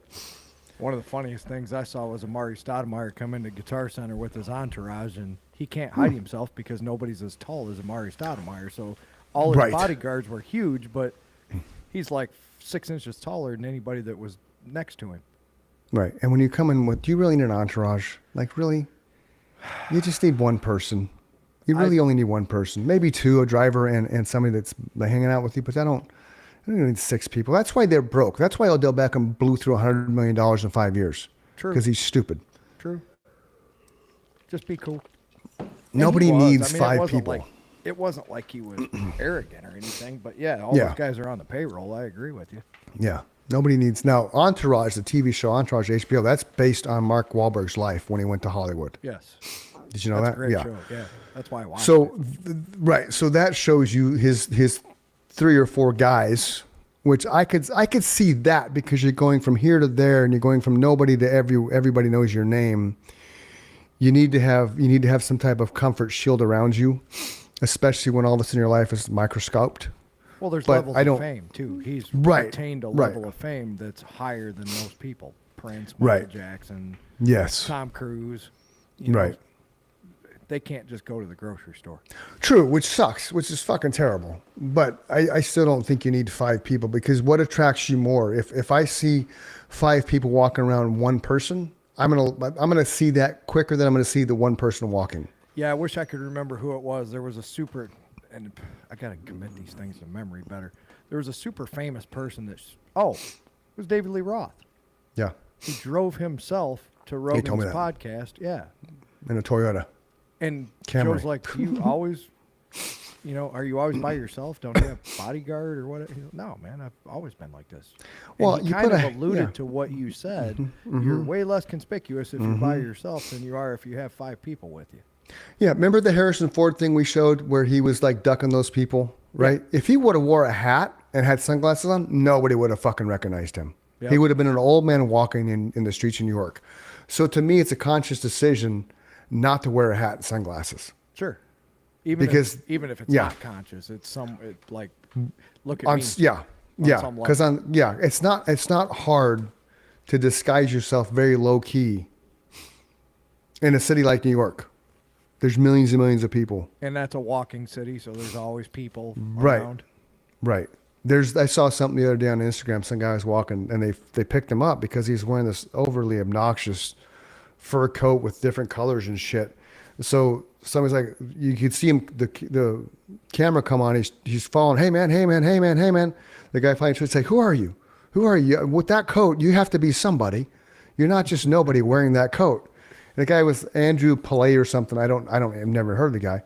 One of the funniest things I saw was Amari Stoudemire come into Guitar Center with his entourage, and he can't hide himself because nobody's as tall as Amari Stoudemire. So all his Right. bodyguards were huge, but he's like 6 inches taller than anybody that was next to him. right. And when you come in with, do you really need an entourage? Like, really? You just need one person. You really only need one person, maybe 2, a driver and somebody that's hanging out with you. But I don't need 6 people. That's why they're broke. That's why Odell Beckham blew through $100 million in 5 years. True. Because he's stupid. True. Just be cool. Nobody And he was. needs I mean, 5 it wasn't people. Like, it wasn't like he was arrogant or anything, but yeah, all Yeah. those guys are on the payroll. I agree with you. Yeah. Nobody needs. Now, Entourage, the TV show Entourage, HBO, that's based on Mark Wahlberg's life when he went to Hollywood. Yes. Did you know That's that? a great Yeah. show. Yeah. That's why I watched So, it. right. So that shows you his 3 or 4 guys, which I could see that, because you're going from here to there, and you're going from nobody to everybody knows your name. You need to have some type of comfort shield around you, especially when all this in your life is microscoped. Well, there's but levels I don't- of fame too. He's Right, attained a right. level of fame that's higher than most people. Prince, Right. Michael Jackson, Yes. Tom Cruise. You know, Right. They can't just go to the grocery store. True, which sucks, which is fucking terrible. But I still don't think you need 5 people, because what attracts you more? If I see 5 people walking around one person, I'm gonna see that quicker than I'm gonna see the one person walking. Yeah, I wish I could remember who it was. There was a super, and I gotta commit these things to memory better. There was a super famous person it was David Lee Roth. Yeah, He drove himself to told me Rogan's that. podcast. Yeah. in a Toyota. And Camry. Joe's like, do you always, are you always by yourself? Don't you have a bodyguard or what? No, man, I've always been like this. And Well, he you kind put of a- alluded yeah. to what you said. You're way less conspicuous if you're by yourself than you are if you have 5 people with you. Yeah, remember the Harrison Ford thing we showed where he was like ducking those people, right? If he would have wore a hat and had sunglasses on, nobody would have fucking recognized him. Yep. He would have been an old man walking in the streets of New York. So to me, it's a conscious decision not to wear a hat and sunglasses. Sure. Even if it's yeah. not conscious, it's look at On me. yeah, on yeah, some level. because it's not hard to disguise yourself very low key in a city like New York. There's millions and millions of people. And that's a walking city, so there's always people Right. around. Right. I saw something the other day on Instagram. Some guy was walking, and they picked him up because he's wearing this overly obnoxious fur coat with different colors and shit. So somebody's like, you could see him, the camera come on. He's following. Hey man, hey man, hey man, hey man. The guy finally tries to say, who are you? Who are you? With that coat, you have to be somebody. You're not just nobody wearing that coat. And the guy was Andrew Pillay or something. I've never heard of the guy.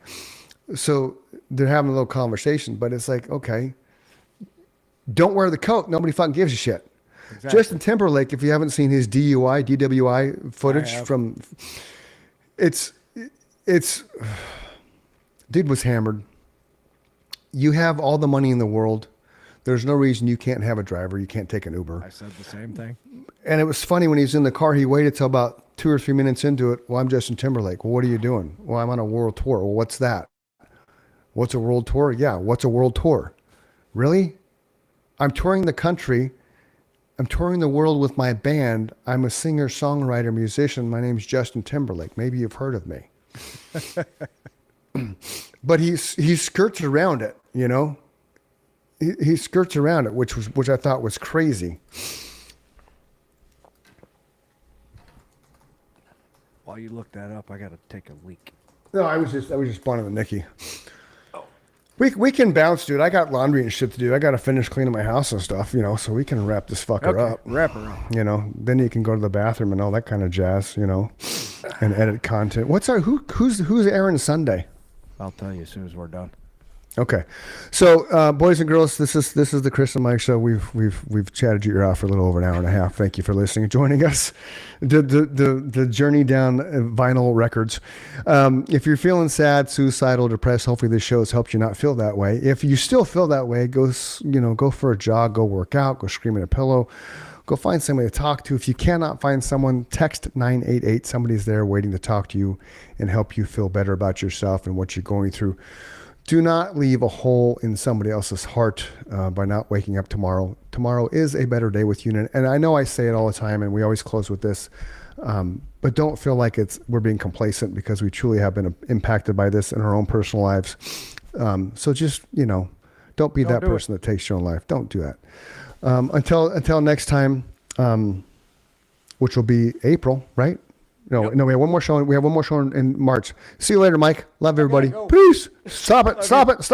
So they're having a little conversation, but it's like, okay, don't wear the coat. Nobody fucking gives a shit. Exactly. Justin Timberlake, if you haven't seen his DWI footage from, it's, dude was hammered. You have all the money in the world. There's no reason you can't have a driver. You can't take an Uber. I said the same thing. And it was funny when he was in the car, he waited till about 2 or 3 minutes into it. Well, I'm Justin Timberlake. Well, what are you doing? Well, I'm on a world tour. Well, what's that? What's a world tour? Yeah. What's a world tour? Really? I'm touring the country. I'm touring the world with my band. I'm a singer, songwriter, musician. My name's Justin Timberlake. Maybe you've heard of me. But he skirts around it, you know? He skirts around it, which I thought was crazy. While you look that up, I got to take a leak. No, I was just spawning with Nikki. We can bounce, dude. I got laundry and shit to do. I got to finish cleaning my house and stuff, you know, so we can wrap this fucker up. Wrap her up. You know, then you can go to the bathroom and all that kind of jazz, you know, and edit content. Who's Aaron Sunday? I'll tell you as soon as we're done. Okay, so boys and girls, this is the Chris and Mike show. We've chatted your ear off for a little over an hour and a half. Thank you for listening and joining us. The journey down vinyl records. If you're feeling sad, suicidal, depressed, hopefully this show has helped you not feel that way. If you still feel that way, go for a jog, go work out, go scream in a pillow, go find somebody to talk to. If you cannot find someone, text 988. Somebody's there waiting to talk to you and help you feel better about yourself and what you're going through. Do not leave a hole in somebody else's heart by not waking up tomorrow. Tomorrow is a better day with you. And I know I say it all the time, and we always close with this, but don't feel like we're being complacent, because we truly have been impacted by this in our own personal lives. So just, don't be that person that takes your own life. Don't do that. Until next time, which will be April, right? No, we have one more show. We have one more show in March. See you later, Mike. Love everybody. Peace. Stop it.